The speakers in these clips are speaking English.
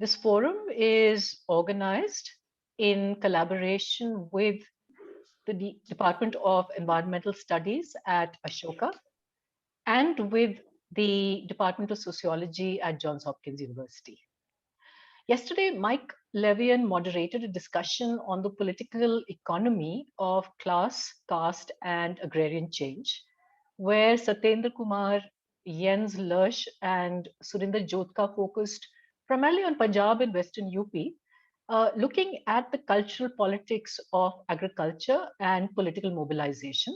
This forum is organized in collaboration with the Department of Environmental Studies at Ashoka and with the Department of Sociology at Johns Hopkins University. Yesterday, Mike Levian moderated a discussion on the political economy of class, caste, and agrarian change, where Satyendra Kumar, Jens Lersch, and Surinder Jotka focused primarily on Punjab and Western UP, looking at the cultural politics of agriculture and political mobilization,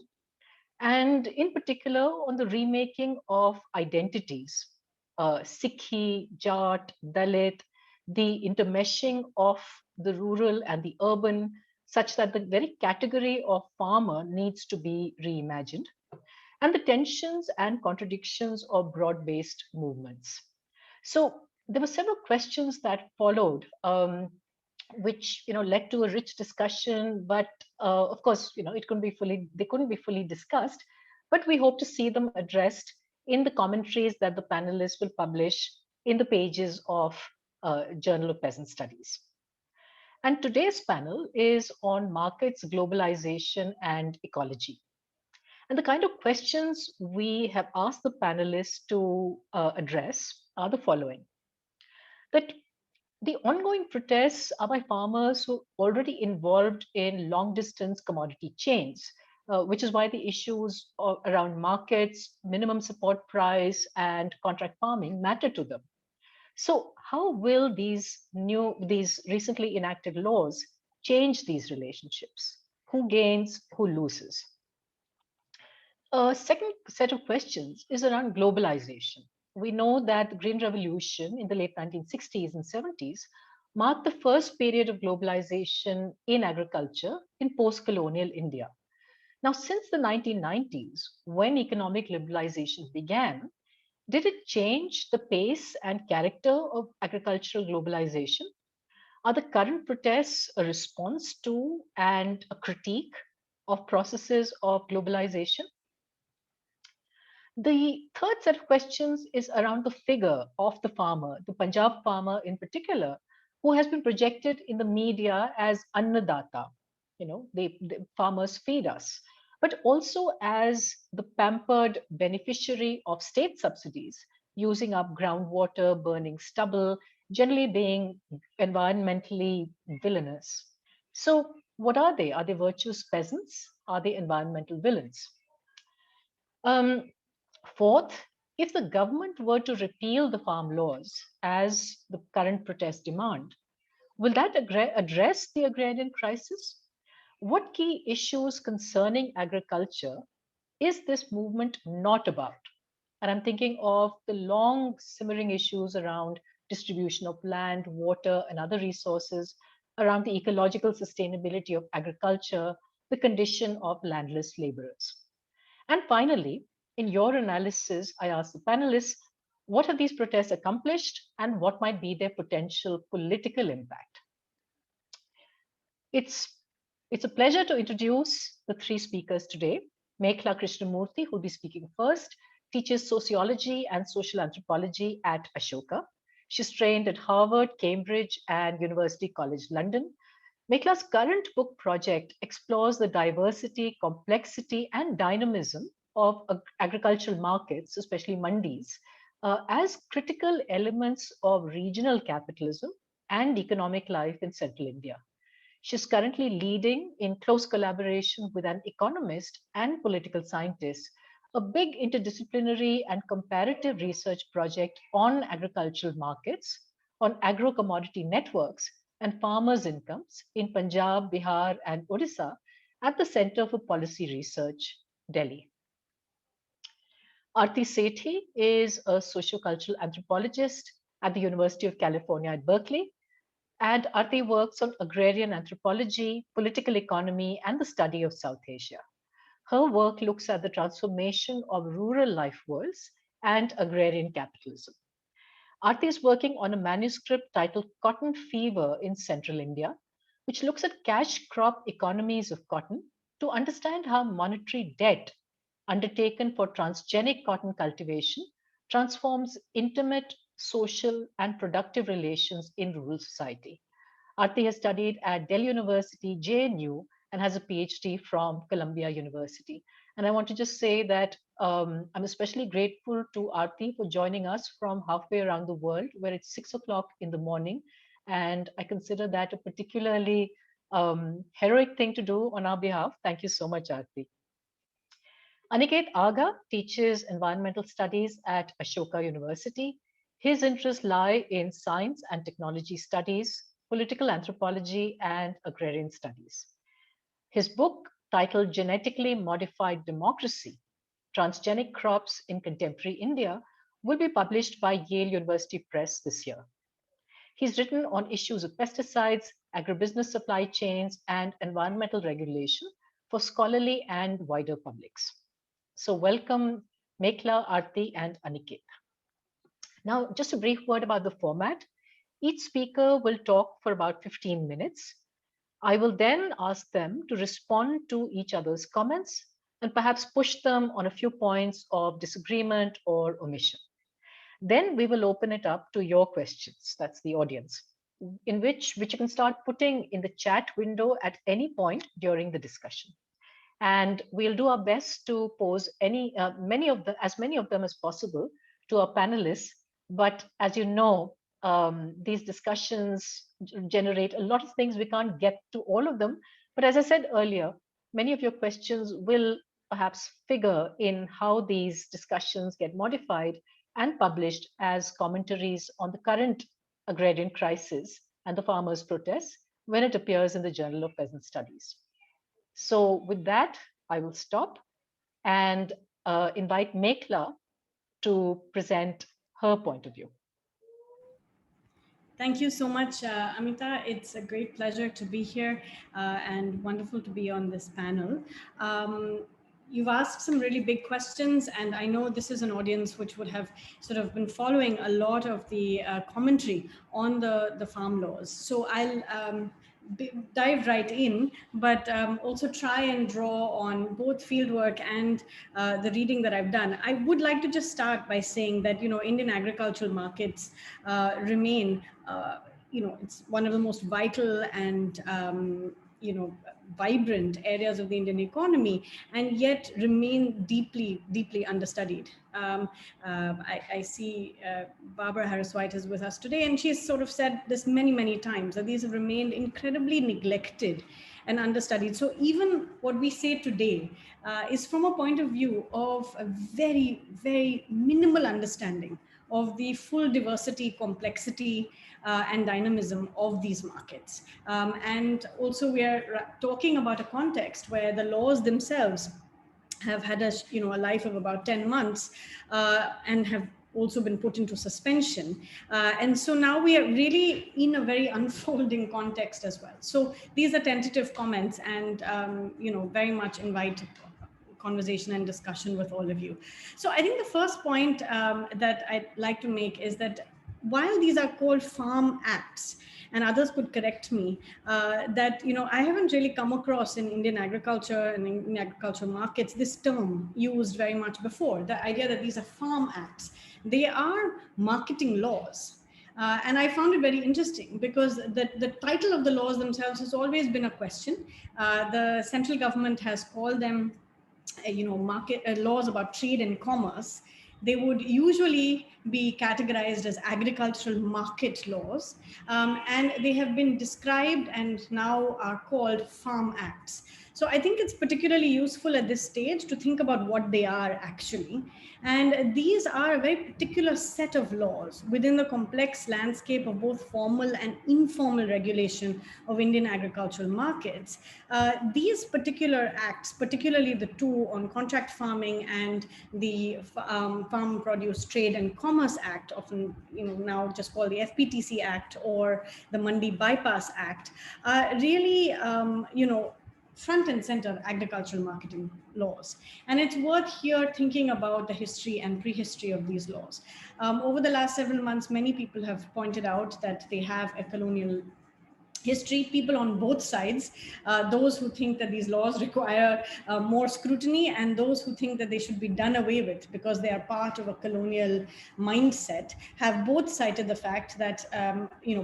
and in particular on the remaking of identities, Sikhi, Jat, Dalit, the intermeshing of the rural and the urban, such that the very category of farmer needs to be reimagined, and the tensions and contradictions of broad-based movements. So there were several questions that followed, which led to a rich discussion. But of course, they couldn't be fully discussed. But we hope to see them addressed in the commentaries that the panelists will publish in the pages of Journal of Peasant Studies. And today's panel is on markets, globalization, and ecology. And the kind of questions we have asked the panelists to address are the following: that the ongoing protests are by farmers who are already involved in long distance commodity chains, which is why the issues around markets, minimum support price, and contract farming matter to them. So, how will these recently enacted laws change these relationships? Who gains, who loses? A second set of questions is around globalization. We know that the Green Revolution in the late 1960s and 70s marked the first period of globalization in agriculture in post colonial India. Now, since the 1990s, when economic liberalization began, did it change the pace and character of agricultural globalization? Are the current protests a response to and a critique of processes of globalization? The third set of questions is around the figure of the farmer, the Punjab farmer in particular, who has been projected in the media as Annadata. The farmers feed us, but also as the pampered beneficiary of state subsidies, using up groundwater, burning stubble, generally being environmentally villainous. So, what are they? Are they virtuous peasants? Are they environmental villains? Um, Fourth, if the government were to repeal the farm laws, as the current protests demand, will that address the agrarian crisis? What key issues concerning agriculture is this movement not about? And I'm thinking of the long simmering issues around distribution of land, water, and other resources, around the ecological sustainability of agriculture, the condition of landless laborers. And finally, in your analysis, I asked the panelists, what have these protests accomplished and what might be their potential political impact? It's, it's a pleasure to introduce the three speakers today. Mekhala Krishnamurthy, who will be speaking first, teaches sociology and social anthropology at Ashoka. She's trained at Harvard, Cambridge, and University College London. Mekhala's current book project explores the diversity, complexity, and dynamism of agricultural markets, especially mandis, as critical elements of regional capitalism and economic life in central India. She's currently leading, in close collaboration with an economist and political scientist, a big interdisciplinary and comparative research project on agricultural markets, on agro-commodity networks, and farmers' incomes in Punjab, Bihar, and Odisha at the Center for Policy Research, Delhi. Aarti Sethi is a sociocultural anthropologist at the University of California at Berkeley. And Aarti works on agrarian anthropology, political economy, and the study of South Asia. Her work looks at the transformation of rural life worlds and agrarian capitalism. Aarti is working on a manuscript titled Cotton Fever in Central India, which looks at cash crop economies of cotton to understand how monetary debt undertaken for transgenic cotton cultivation transforms intimate social, and productive relations in rural society. Aarti has studied at Delhi University, JNU, and has a PhD from Columbia University. And I want to just say that I'm especially grateful to Aarti for joining us from halfway around the world, where it's 6 o'clock in the morning. And I consider that a particularly heroic thing to do on our behalf. Thank you so much, Aarti. Aniket Aga teaches environmental studies at Ashoka University. His interests lie in science and technology studies, political anthropology, and agrarian studies. His book, titled Genetically Modified Democracy: Transgenic Crops in Contemporary India, will be published by Yale University Press this year. He's written on issues of pesticides, agribusiness supply chains, and environmental regulation for scholarly and wider publics. So welcome, Mekhala, Aarti, and Aniket. Now, just a brief word about the format. Each speaker will talk for about 15 minutes. I will then ask them to respond to each other's comments and perhaps push them on a few points of disagreement or omission. Then we will open it up to your questions, that's the audience, in which you can start putting in the chat window at any point during the discussion. And we'll do our best to pose as many of them as possible to our panelists. But as you know, these discussions generate a lot of things. We can't get to all of them. But as I said earlier, many of your questions will perhaps figure in how these discussions get modified and published as commentaries on the current agrarian crisis and the farmers' protests when it appears in the Journal of Peasant Studies. So with that, I will stop and invite Mekhala to present her point of view. Thank you so much, Amita. It's a great pleasure to be here and wonderful to be on this panel. You've asked some really big questions, and I know this is an audience which would have sort of been following a lot of the commentary on the farm laws. So I'll dive right in, but also try and draw on both fieldwork and the reading that I've done. I would like to just start by saying that, you know, Indian agricultural markets remain, it's one of the most vital and, vibrant areas of the Indian economy, and yet remain deeply, deeply understudied. I see Barbara Harris-White is with us today, and she's sort of said this many, many times, that these have remained incredibly neglected and understudied. So even what we say today is from a point of view of a very, very minimal understanding of the full diversity, complexity, and dynamism of these markets. And also we are talking about a context where the laws themselves have had a life of about 10 months and have also been put into suspension. And so now we are really in a very unfolding context as well. So these are tentative comments, and very much invite conversation and discussion with all of you. So I think the first point that I'd like to make is that while these are called farm acts, and others could correct me, that I haven't really come across in Indian agriculture and in agricultural markets this term used very much before. The idea that these are farm acts, they are marketing laws. And I found it very interesting because the title of the laws themselves has always been a question. The central government has called them market laws about trade and commerce. They would usually be categorized as agricultural market laws, and they have been described and now are called farm acts. So I think it's particularly useful at this stage to think about what they are actually. And these are a very particular set of laws within the complex landscape of both formal and informal regulation of Indian agricultural markets. These particular acts, particularly the two on contract farming and the Farm Produce Trade and Commerce Act, often now just called the FPTC Act or the Mandi Bypass Act, really front and center agricultural marketing laws. And it's worth here thinking about the history and prehistory of these laws. Over the last several months, many people have pointed out that they have a colonial history, people on both sides, those who think that these laws require more scrutiny and those who think that they should be done away with because they are part of a colonial mindset, have both cited the fact that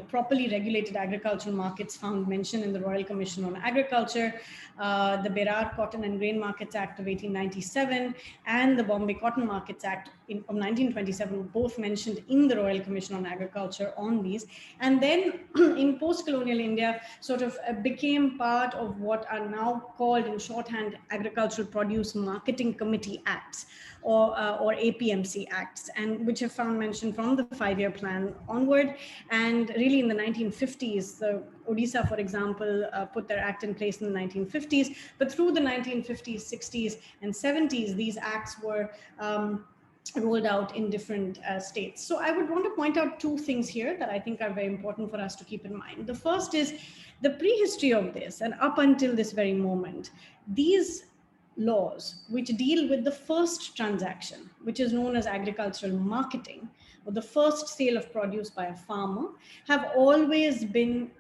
properly regulated agricultural markets found mention in the Royal Commission on Agriculture, the Berar Cotton and Grain Markets Act of 1897 and the Bombay Cotton Markets Act of 1927, both mentioned in the Royal Commission on Agriculture on these. And then in post-colonial India, sort of became part of what are now called in shorthand Agricultural Produce Marketing Committee Acts, or APMC Acts, and which have found mention from the 5-year plan onward. And really in the 1950s, the Odisha, for example, put their act in place in the 1950s, but through the 1950s, 60s, and 70s, these acts were rolled out in different states. So I would want to point out two things here that I think are very important for us to keep in mind. The first is the prehistory of this, and up until this very moment, these laws which deal with the first transaction, which is known as agricultural marketing, or the first sale of produce by a farmer, have always been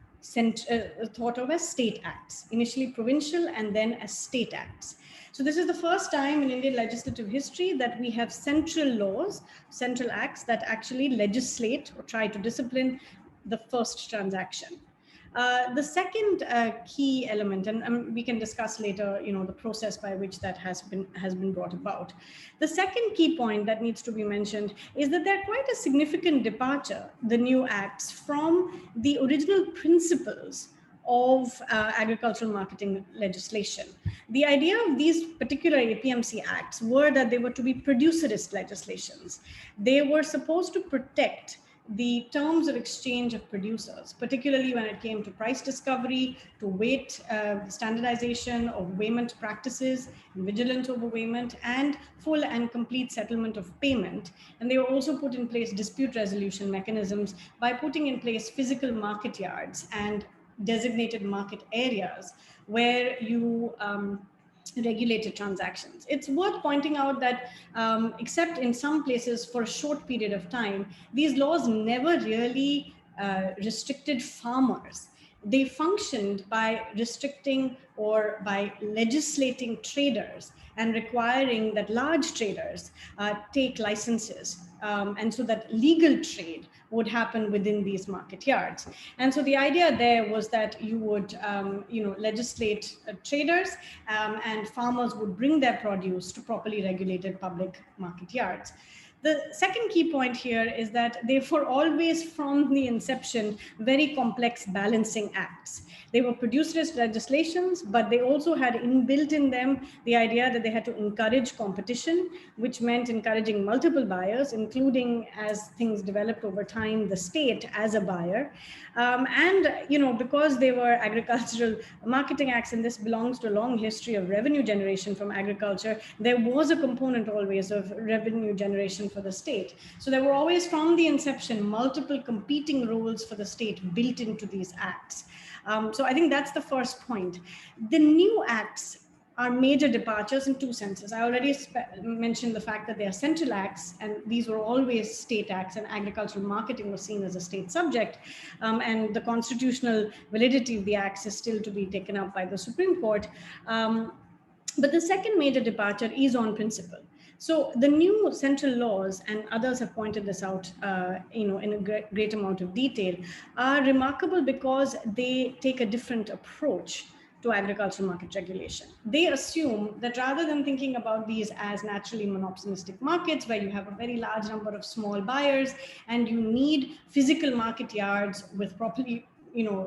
thought of as state acts, initially provincial and then as state acts. So this is the first time in Indian legislative history that we have central laws, central acts that actually legislate or try to discipline the first transaction. The second key element, and we can discuss later, the process by which that has been brought about. The second key point that needs to be mentioned is that they're quite a significant departure, the new acts, from the original principles of agricultural marketing legislation. The idea of these particular APMC acts were that they were to be producerist legislations. They were supposed to protect the terms of exchange of producers, particularly when it came to price discovery, to weight standardization of weighment practices, vigilance over weighment, and full and complete settlement of payment. And they were also put in place dispute resolution mechanisms by putting in place physical market yards and designated market areas where you regulated transactions. It's worth pointing out that except in some places for a short period of time, these laws never really restricted farmers. They functioned by restricting or by legislating traders and requiring that large traders take licenses, and so that legal trade would happen within these market yards. And so the idea there was that you would legislate traders, and farmers would bring their produce to properly regulated public market yards. The second key point here is that they were always, from the inception, very complex balancing acts. They were producerist legislations, but they also had inbuilt in them the idea that they had to encourage competition, which meant encouraging multiple buyers, including, as things developed over time, the state as a buyer. Because they were agricultural marketing acts, and this belongs to a long history of revenue generation from agriculture, there was a component always of revenue generation for the state. So there were always, from the inception, multiple competing roles for the state built into these acts. So I think that's the first point. The new acts are major departures in two senses. I already mentioned the fact that they are central acts, and these were always state acts, and agricultural marketing was seen as a state subject. And the constitutional validity of the acts is still to be taken up by the Supreme Court. But the second major departure is on principle. So the new central laws, and others have pointed this out, in a great amount of detail, are remarkable because they take a different approach to agricultural market regulation. They assume that rather than thinking about these as naturally monopolistic markets where you have a very large number of small buyers and you need physical market yards with properly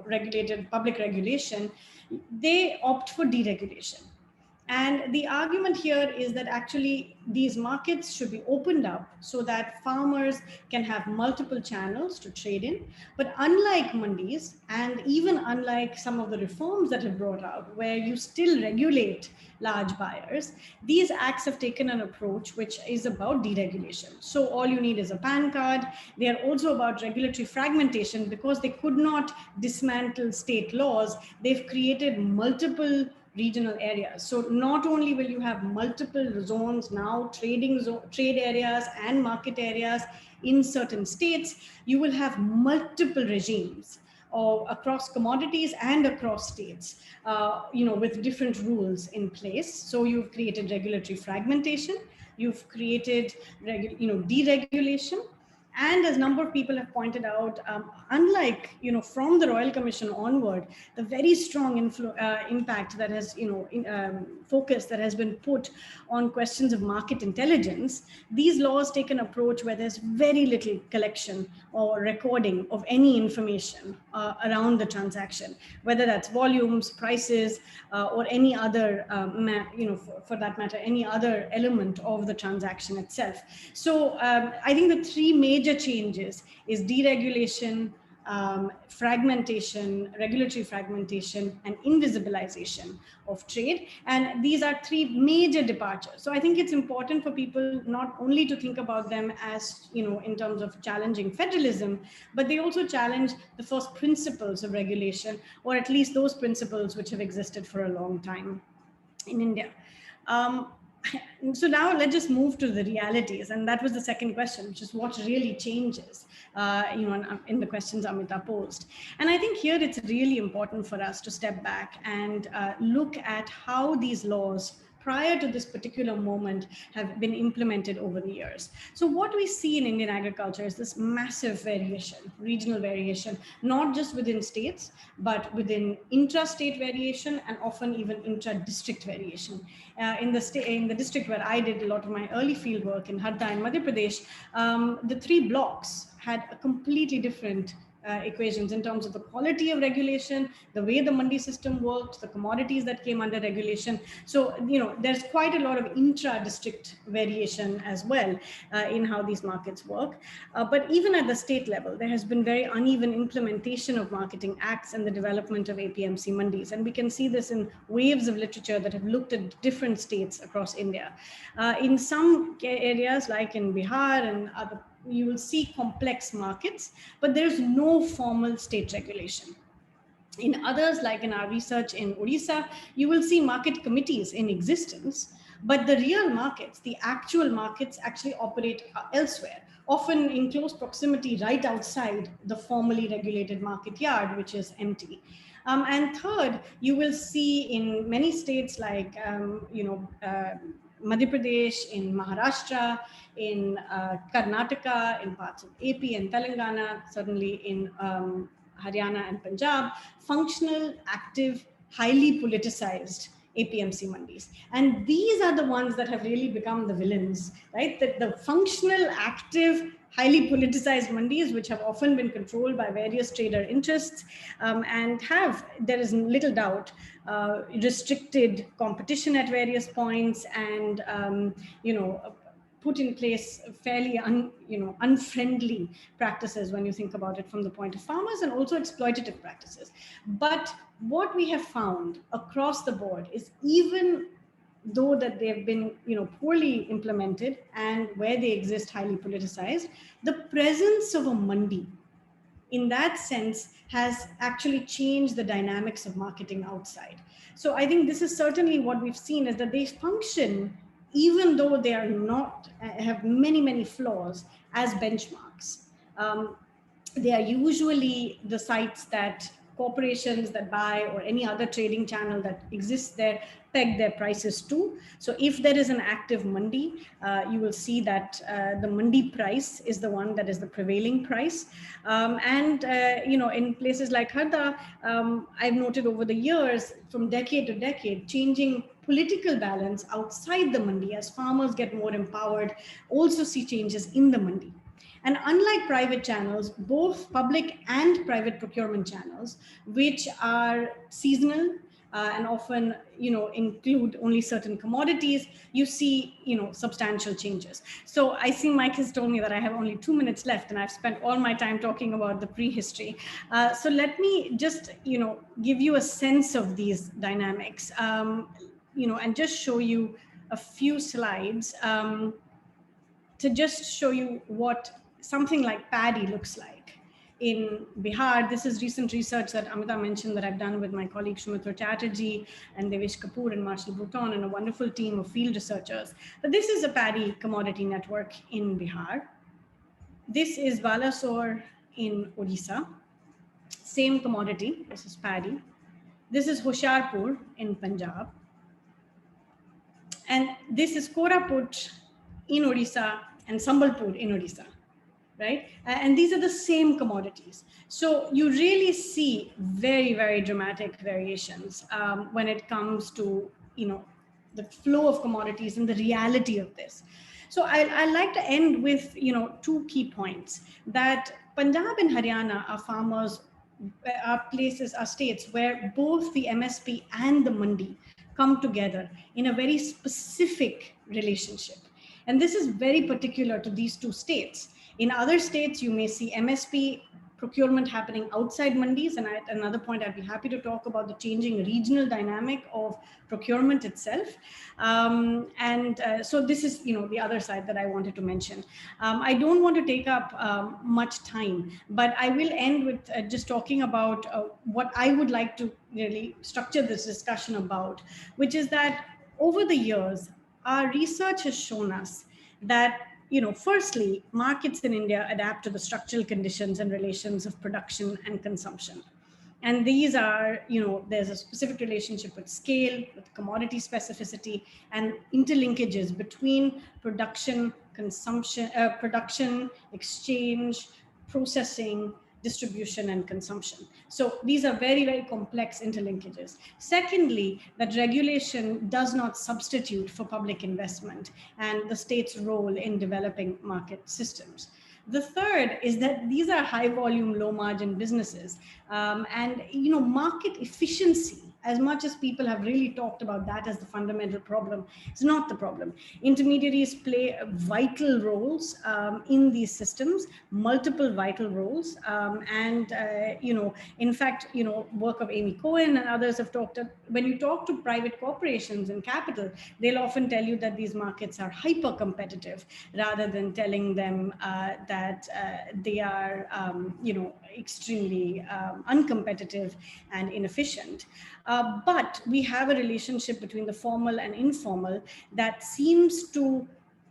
regulated public regulation, they opt for deregulation. And the argument here is that actually these markets should be opened up so that farmers can have multiple channels to trade in. But unlike mandis, and even unlike some of the reforms that have brought out, where you still regulate large buyers, these acts have taken an approach which is about deregulation. So all you need is a PAN card. They are also about regulatory fragmentation because they could not dismantle state laws. They've created multiple regional areas. So not only will you have multiple zones now, trade areas and market areas in certain states, you will have multiple regimes or across commodities and across states, with different rules in place. So you've created regulatory fragmentation, you've created deregulation, and as a number of people have pointed out, unlike from the Royal Commission onward, the very strong impact that has focus that has been put on questions of market intelligence, these laws take an approach where there's very little collection or recording of any information around the transaction, whether that's volumes, prices, or any other for that matter, any other element of the transaction itself. So I think the three major changes is deregulation, fragmentation, regulatory fragmentation, and invisibilization of trade. And these are three major departures. So I think it's important for people not only to think about them as, in terms of challenging federalism, but they also challenge the first principles of regulation, or at least those principles which have existed for a long time in India. So now let's just move to the realities, and that was the second question, which is what really changes, in the questions Amita posed. And I think here it's really important for us to step back and look at how these laws prior to this particular moment have been implemented over the years. So what we see in Indian agriculture is this massive variation, regional variation, not just within states, but within intra-state variation and often even intra-district variation. In the district where I did a lot of my early field work in Harda in Madhya Pradesh, the three blocks had a completely different equations in terms of the quality of regulation, the way the mandi system worked, the commodities that came under regulation. So, there's quite a lot of intra-district variation as well in how these markets work. But even at the state level, there has been very uneven implementation of marketing acts and the development of APMC mandis. And we can see this in waves of literature that have looked at different states across India. In some areas, like in Bihar and other, you will see complex markets, but there's no formal state regulation. In others, like in our research in Odisha, you will see market committees in existence, but the real markets, the actual markets, actually operate elsewhere, often in close proximity right outside the formally regulated market yard, which is empty. And third, you will see in many states like, Madhya Pradesh, in Maharashtra, in Karnataka, in parts of AP and Telangana, certainly in Haryana and Punjab, functional, active, highly politicized APMC mandis. And these are the ones that have really become the villains, right? That the functional, active, highly politicized mandis, which have often been controlled by various trader interests, and have, there is little doubt, restricted competition at various points, and put in place fairly unfriendly practices when you think about it from the point of farmers, and also exploitative practices. But what we have found across the board is, even though that they have been poorly implemented and where they exist highly politicized, the presence of a mandi in that sense has actually changed the dynamics of marketing outside. So I think this is certainly what we've seen, is that they function, even though they are not, have many, many flaws, as benchmarks. They are usually the sites that corporations that buy, or any other trading channel that exists there, peg their prices to. So if there is an active mandi, you will see that the mandi price is the one that is the prevailing price. In places like Harda, I've noted over the years, from decade to decade, changing political balance outside the mandi as farmers get more empowered, also see changes in the mandi. And unlike private channels, both public and private procurement channels, which are seasonal and often, include only certain commodities, you see, substantial changes. So I see Mike has told me that I have only 2 minutes left, and I've spent all my time talking about the prehistory. So let me just, give you a sense of these dynamics, and just show you a few slides to just show you what something like paddy looks like in Bihar. This is recent research that Amita mentioned that I've done with my colleague Krishnamurthy Chatterjee and Devesh Kapoor and Marshall Bhutan and a wonderful team of field researchers. But this is a paddy commodity network in Bihar. This is Balasore in Odisha. same commodity. This is paddy. This is Hoshiarpur in Punjab. And this is Koraput in Odisha and Sambalpur in Odisha, right? And these are the same commodities. So you really see very, very dramatic variations when it comes to, the flow of commodities and the reality of this. So I like to end with, two key points, that Punjab and Haryana are farmers, are states where both the MSP and the mandi come together in a very specific relationship. And this is very particular to these two states. In other states, you may see MSP procurement happening outside mandis. And at another point, I'd be happy to talk about the changing regional dynamic of procurement itself. So this is, the other side that I wanted to mention. I don't want to take up much time, but I will end with just talking about what I would like to really structure this discussion about, which is that over the years, our research has shown us that, firstly, markets in India adapt to the structural conditions and relations of production and consumption. And these are, there's a specific relationship with scale, with commodity specificity, and interlinkages between production, consumption, production, exchange, processing, distribution, and consumption. So these are very, very complex interlinkages. Secondly, that regulation does not substitute for public investment and the state's role in developing market systems. The third is that these are high volume, low margin businesses. And, market efficiency, as much as people have really talked about that as the fundamental problem, it's not the problem. Intermediaries play vital roles in these systems, multiple vital roles. In fact, work of Amy Cohen and others have talked, when you talk to private corporations and capital, they'll often tell you that these markets are hyper competitive rather than telling them that they are, extremely uncompetitive and inefficient. But we have a relationship between the formal and informal that seems to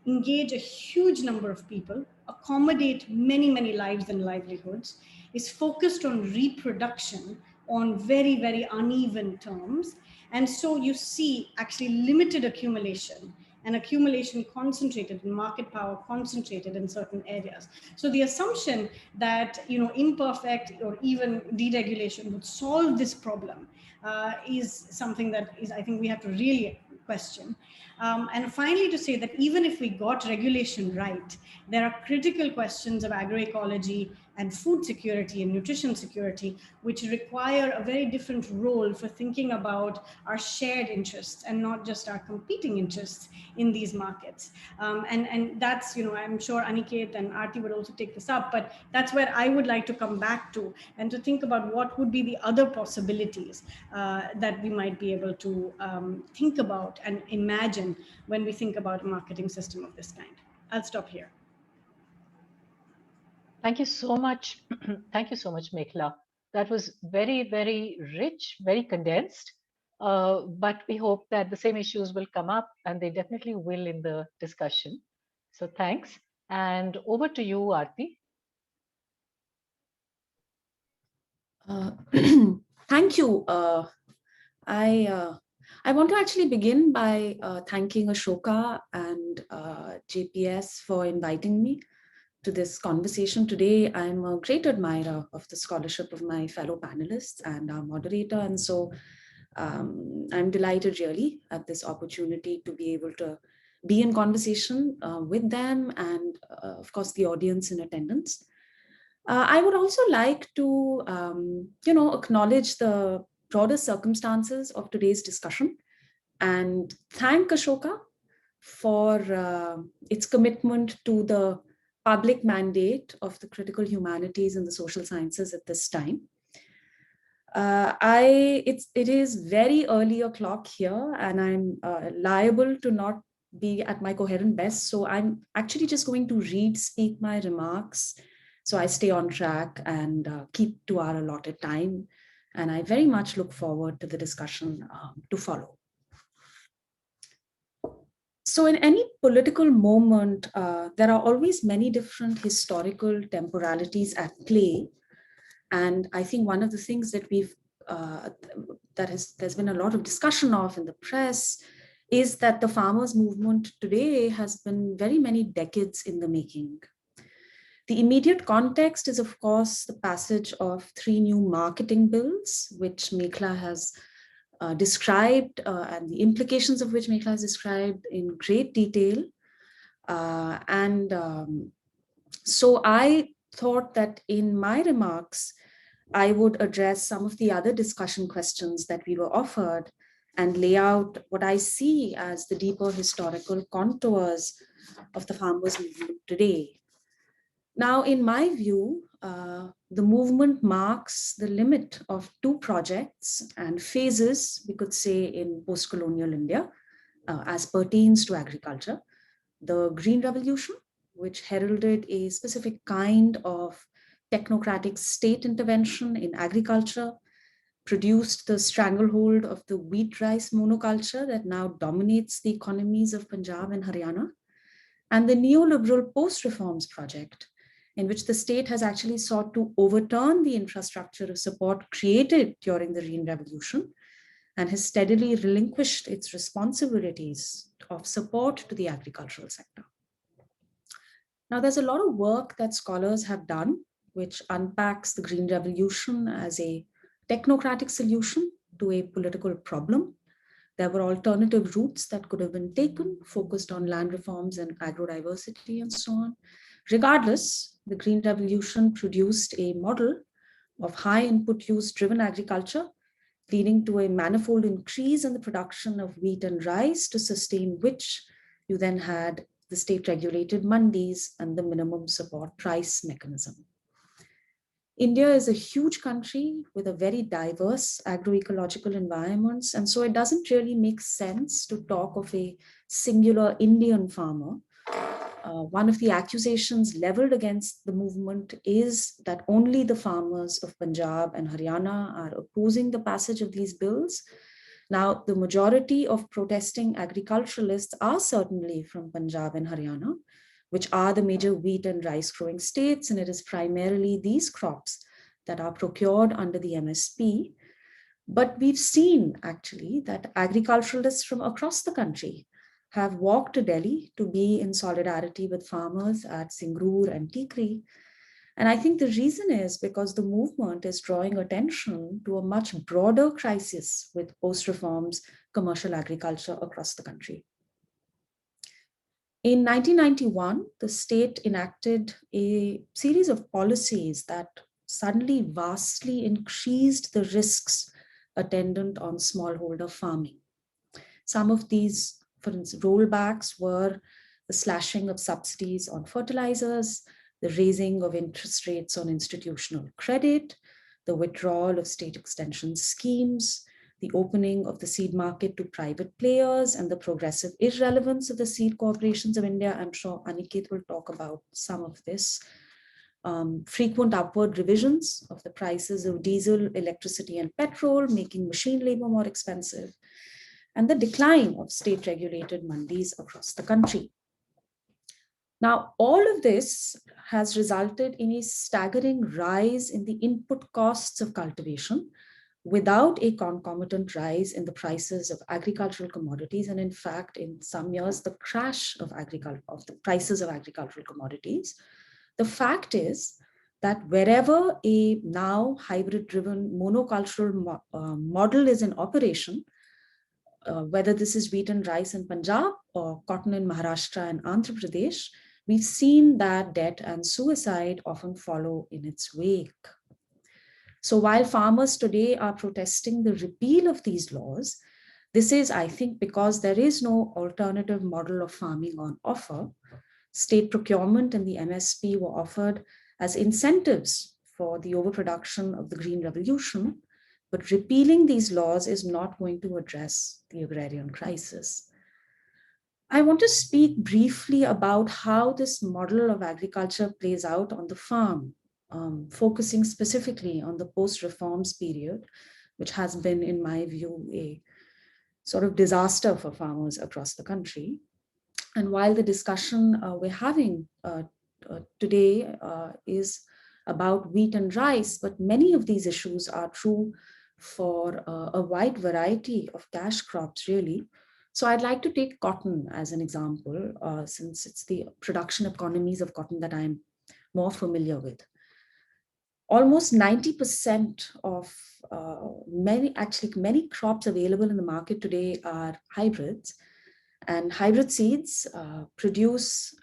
engage a huge number of people, accommodate many, many lives and livelihoods, is focused on reproduction on very, very uneven terms. And so you see actually limited accumulation, and accumulation concentrated in market power, concentrated in certain areas. So the assumption that, imperfect or even deregulation would solve this problem is something that is, I think we have to really question. And finally, to say that even if we got regulation right, there are critical questions of agroecology and food security and nutrition security, which require a very different role for thinking about our shared interests and not just our competing interests in these markets. And that's, I'm sure Aniket and Aarti would also take this up, but that's where I would like to come back to and to think about what would be the other possibilities that we might be able to think about and imagine when we think about a marketing system of this kind. I'll stop here. Thank you so much. Thank you so much, Mekhala. That was very, very rich, very condensed. But we hope that the same issues will come up, and they definitely will in the discussion. So thanks. And over to you, Aarti. Thank you. I want to actually begin by thanking Ashoka and JPS for inviting me to this conversation today. I'm a great admirer of the scholarship of my fellow panelists and our moderator. And so I'm delighted really at this opportunity to be able to be in conversation with them and of course the audience in attendance. I would also like to, acknowledge the broader circumstances of today's discussion and thank Ashoka for its commitment to the public mandate of the critical humanities and the social sciences at this time. It is very early o'clock here and I'm liable to not be at my coherent best. So I'm actually just going to speak my remarks so I stay on track and keep to our allotted time. And I very much look forward to the discussion to follow. So in any political moment, there are always many different historical temporalities at play. And I think one of the things that there's been a lot of discussion of in the press is that the farmers' movement today has been very many decades in the making. The immediate context is, of course, the passage of 3 new marketing bills, which Mekhala has described, and the implications of which Mekhala has described in great detail. So I thought that in my remarks, I would address some of the other discussion questions that we were offered and lay out what I see as the deeper historical contours of the farmers' movement today. Now, in my view, the movement marks the limit of 2 projects and phases, we could say, in post-colonial India, as pertains to agriculture. The Green Revolution, which heralded a specific kind of technocratic state intervention in agriculture, produced the stranglehold of the wheat-rice monoculture that now dominates the economies of Punjab and Haryana, and the neoliberal post-reforms project, in which the state has actually sought to overturn the infrastructure of support created during the Green Revolution and has steadily relinquished its responsibilities of support to the agricultural sector. Now, there's a lot of work that scholars have done, which unpacks the Green Revolution as a technocratic solution to a political problem. There were alternative routes that could have been taken, focused on land reforms and agrodiversity and so on. Regardless, the Green Revolution produced a model of high input use driven agriculture, leading to a manifold increase in the production of wheat and rice, to sustain which you then had the state regulated mandis and the minimum support price mechanism. India is a huge country with a very diverse agroecological environments, and so it doesn't really make sense to talk of a singular Indian farmer. One of the accusations leveled against the movement is that only the farmers of Punjab and Haryana are opposing the passage of these bills. Now, the majority of protesting agriculturalists are certainly from Punjab and Haryana, which are the major wheat and rice growing states, and it is primarily these crops that are procured under the MSP. But we've seen actually that agriculturalists from across the country have walked to Delhi to be in solidarity with farmers at Singroor and Tikri. And I think the reason is because the movement is drawing attention to a much broader crisis with post-reforms commercial agriculture across the country. In 1991, the state enacted a series of policies that suddenly vastly increased the risks attendant on smallholder farming. Some of these, for instance, rollbacks were the slashing of subsidies on fertilizers, the raising of interest rates on institutional credit, the withdrawal of state extension schemes, the opening of the seed market to private players, and the progressive irrelevance of the seed corporations of India. I'm sure Aniket will talk about some of this. Frequent upward revisions of the prices of diesel, electricity, and petrol, making machine labor more expensive, and the decline of state-regulated mandis across the country. Now, all of this has resulted in a staggering rise in the input costs of cultivation without a concomitant rise in the prices of agricultural commodities. And in fact, in some years, the crash of the prices of agricultural commodities. The fact is that wherever a now hybrid-driven monocultural model is in operation, whether this is wheat and rice in Punjab or cotton in Maharashtra and Andhra Pradesh, we've seen that debt and suicide often follow in its wake. So while farmers today are protesting the repeal of these laws, this is, I think, because there is no alternative model of farming on offer. State procurement and the MSP were offered as incentives for the overproduction of the Green Revolution, but repealing these laws is not going to address the agrarian crisis. I want to speak briefly about how this model of agriculture plays out on the farm, focusing specifically on the post-reforms period, which has been, in my view, a sort of disaster for farmers across the country. And while the discussion we're having today is about wheat and rice, but many of these issues are true for a wide variety of cash crops, really. So I'd like to take cotton as an example, since it's the production economies of cotton that I'm more familiar with. Almost 90% of many crops available in the market today are hybrids, and hybrid seeds produce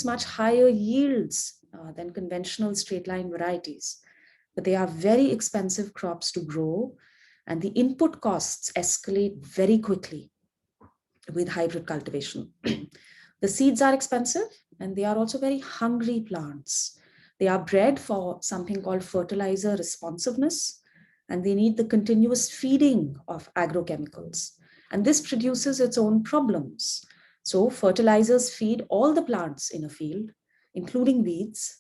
much higher yields than conventional straight line varieties, but they are very expensive crops to grow, and the input costs escalate very quickly with hybrid cultivation. The seeds are expensive, and they are also very hungry plants. They are bred for something called fertilizer responsiveness, and they need the continuous feeding of agrochemicals. And this produces its own problems. So fertilizers feed all the plants in a field, including weeds.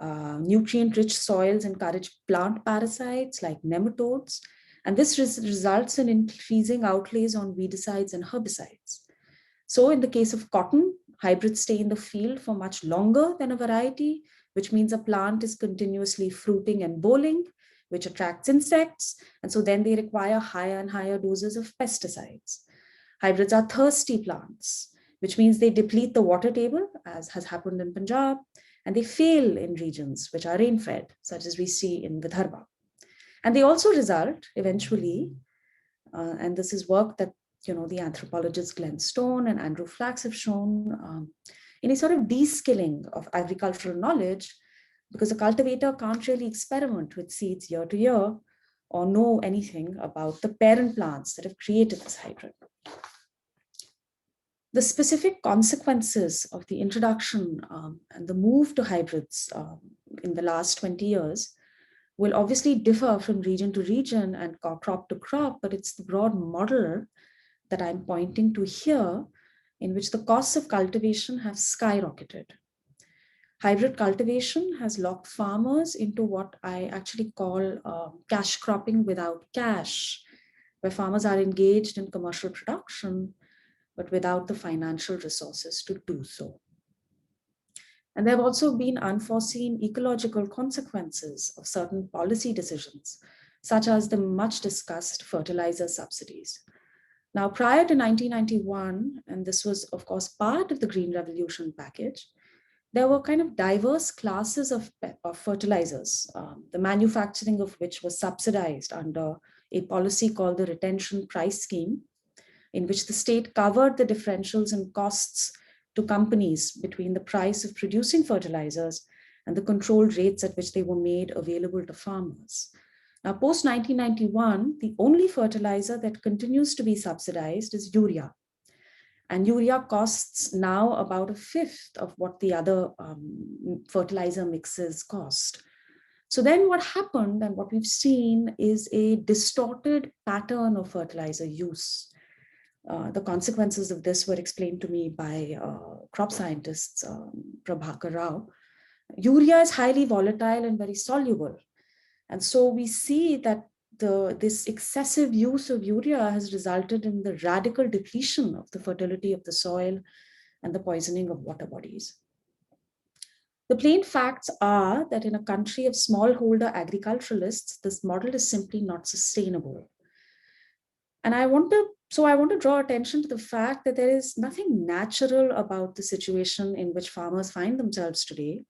Nutrient-rich soils encourage plant parasites like nematodes, and this results in increasing outlays on weedicides and herbicides. So in the case of cotton, hybrids stay in the field for much longer than a variety, which means a plant is continuously fruiting and bolling, which attracts insects. And so then they require higher and higher doses of pesticides. Hybrids are thirsty plants, which means they deplete the water table, as has happened in Punjab, and they fail in regions which are rain-fed, such as we see in Vidarbha. And they also result eventually, and this is work that the anthropologists Glenn Stone and Andrew Flax have shown, in a sort of de-skilling of agricultural knowledge, because a cultivator can't really experiment with seeds year to year or know anything about the parent plants that have created this hybrid. The specific consequences of the introduction and the move to hybrids in the last 20 years will obviously differ from region to region and crop to crop, but it's the broad model that I'm pointing to here, in which the costs of cultivation have skyrocketed. Hybrid cultivation has locked farmers into what I actually call cash cropping without cash, where farmers are engaged in commercial production, but without the financial resources to do so. And there have also been unforeseen ecological consequences of certain policy decisions, such as the much discussed fertilizer subsidies. Now, prior to 1991, and this was, of course, part of the Green Revolution package, there were kind of diverse classes of fertilizers, the manufacturing of which was subsidized under a policy called the Retention Price Scheme, in which the state covered the differentials in costs to companies between the price of producing fertilizers and the controlled rates at which they were made available to farmers. Now, post 1991, the only fertilizer that continues to be subsidized is urea. And urea costs now about a fifth of what the other fertilizer mixes cost. So then what happened and what we've seen is a distorted pattern of fertilizer use. The consequences of this were explained to me by crop scientists, Prabhakar Rao. Urea is highly volatile and very soluble. And so we see that this excessive use of urea has resulted in the radical depletion of the fertility of the soil and the poisoning of water bodies. The plain facts are that in a country of smallholder agriculturalists, this model is simply not sustainable. And I want to draw attention to the fact that there is nothing natural about the situation in which farmers find themselves today.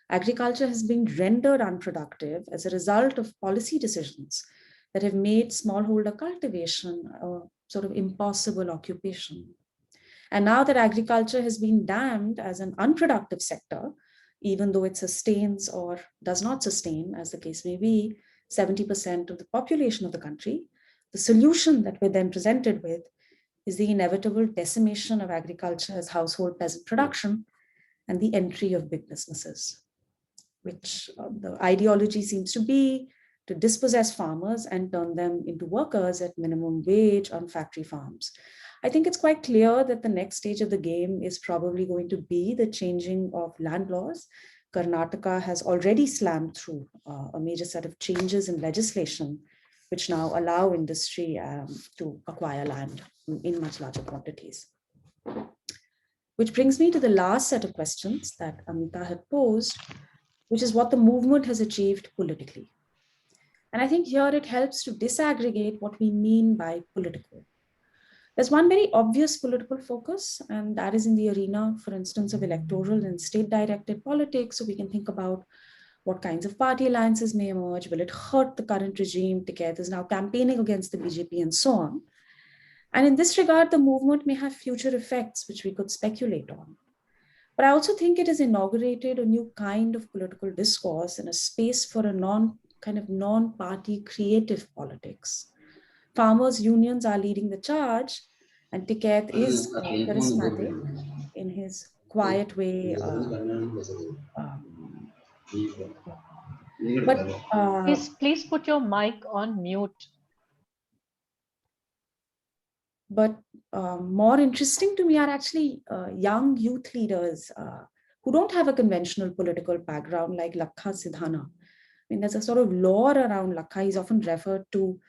Agriculture has been rendered unproductive as a result of policy decisions that have made smallholder cultivation a sort of impossible occupation. And now that agriculture has been damned as an unproductive sector, even though it sustains or does not sustain, as the case may be, 70% of the population of the country, the solution that we're then presented with is the inevitable decimation of agriculture as household peasant production and the entry of big businesses, which the ideology seems to be to dispossess farmers and turn them into workers at minimum wage on factory farms. I think it's quite clear that the next stage of the game is probably going to be the changing of land laws. Karnataka has already slammed through a major set of changes in legislation, which now allow industry to acquire land in much larger quantities. Which brings me to the last set of questions that Amita had posed, which is what the movement has achieved politically. And I think here it helps to disaggregate what we mean by political. There's one very obvious political focus, and that is in the arena, for instance, of electoral and state-directed politics. So we can think about what kinds of party alliances may emerge. Will it hurt the current regime? Aniket is now campaigning against the BJP and so on. And in this regard, the movement may have future effects, which we could speculate on. But I also think it has inaugurated a new kind of political discourse and a space for a non-party creative politics. Farmers' unions are leading the charge, and Aniket is charismatic in his quiet way. Please put your mic on mute. But more interesting to me are actually young youth leaders who don't have a conventional political background like Lakha Sidhana. I mean, there's a sort of lore around Lakha. He's often referred to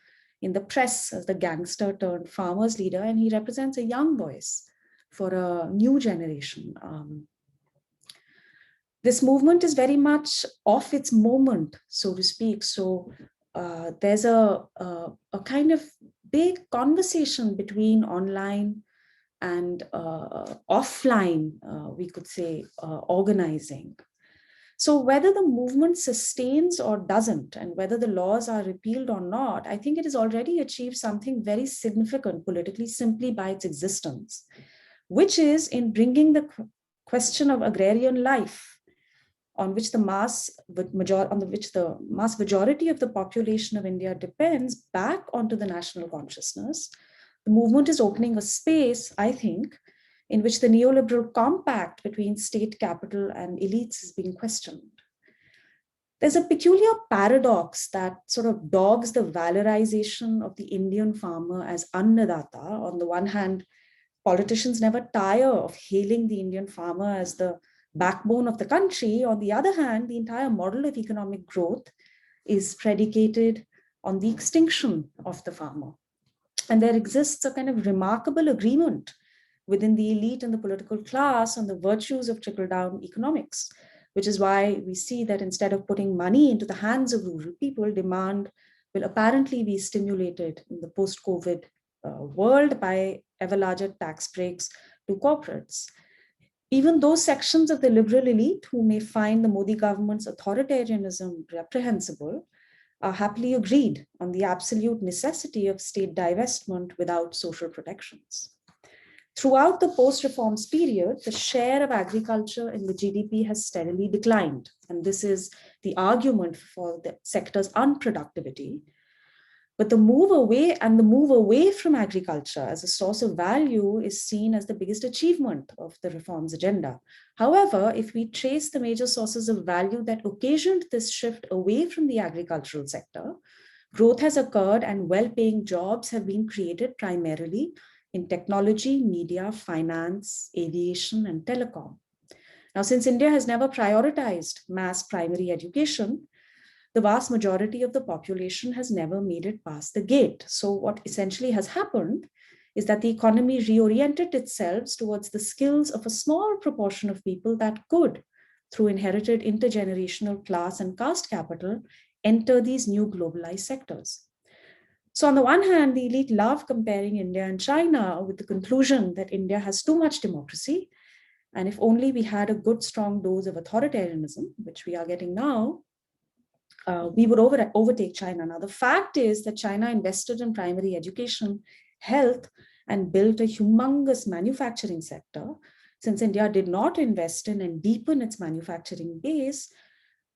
in the press as the gangster turned farmers leader, and he represents a young voice for a new generation. This movement is very much off its moment, so to speak. So there's a kind of big conversation between online and offline, we could say, organizing. So whether the movement sustains or doesn't, and whether the laws are repealed or not, I think it has already achieved something very significant politically simply by its existence, which is in bringing the question of agrarian life, on which the mass majority of the population of India depends, back onto the national consciousness. The movement is opening a space, I think, in which the neoliberal compact between state capital and elites is being questioned. There's a peculiar paradox that sort of dogs the valorization of the Indian farmer as annadata. On the one hand, politicians never tire of hailing the Indian farmer as the backbone of the country. On the other hand, the entire model of economic growth is predicated on the extinction of the farmer. And there exists a kind of remarkable agreement within the elite and the political class on the virtues of trickle-down economics, which is why we see that instead of putting money into the hands of rural people, demand will apparently be stimulated in the post-COVID world by ever larger tax breaks to corporates. Even those sections of the liberal elite who may find the Modi government's authoritarianism reprehensible are happily agreed on the absolute necessity of state divestment without social protections. Throughout the post-reforms period, the share of agriculture in the GDP has steadily declined. And this is the argument for the sector's unproductivity. But the move away from agriculture as a source of value is seen as the biggest achievement of the reforms agenda. However, if we trace the major sources of value that occasioned this shift away from the agricultural sector, growth has occurred and well-paying jobs have been created primarily in technology, media, finance, aviation, and telecom. Now, since India has never prioritized mass primary education, the vast majority of the population has never made it past the gate. So what essentially has happened is that the economy reoriented itself towards the skills of a small proportion of people that could, through inherited intergenerational class and caste capital, enter these new globalized sectors. So on the one hand, the elite love comparing India and China with the conclusion that India has too much democracy. And if only we had a good, strong dose of authoritarianism, which we are getting now, we would overtake China. Now, the fact is that China invested in primary education, health, and built a humongous manufacturing sector. Since India did not invest in and deepen its manufacturing base,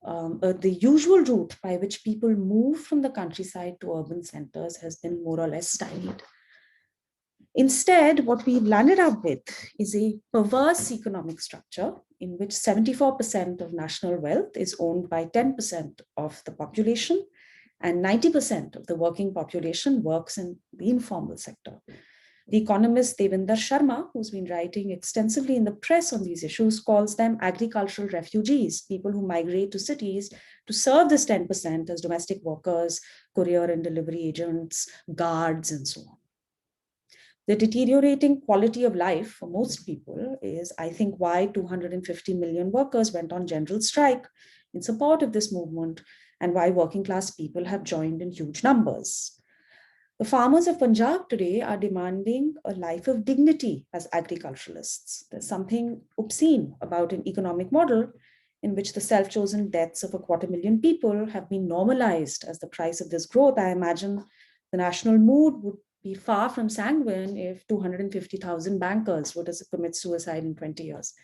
the usual route by which people move from the countryside to urban centers has been more or less stymied. Instead, what we've landed up with is a perverse economic structure in which 74% of national wealth is owned by 10% of the population, and 90% of the working population works in the informal sector. The economist Devinder Sharma, who's been writing extensively in the press on these issues, calls them agricultural refugees, people who migrate to cities to serve this 10% as domestic workers, courier and delivery agents, guards, and so on. The deteriorating quality of life for most people is, I think, why 250 million workers went on general strike in support of this movement, and why working class people have joined in huge numbers. The farmers of Punjab today are demanding a life of dignity as agriculturalists. There's something obscene about an economic model in which the self-chosen deaths of 250,000 people have been normalized as the price of this growth. I imagine the national mood would be far from sanguine if 250,000 bankers were to commit suicide in 20 years.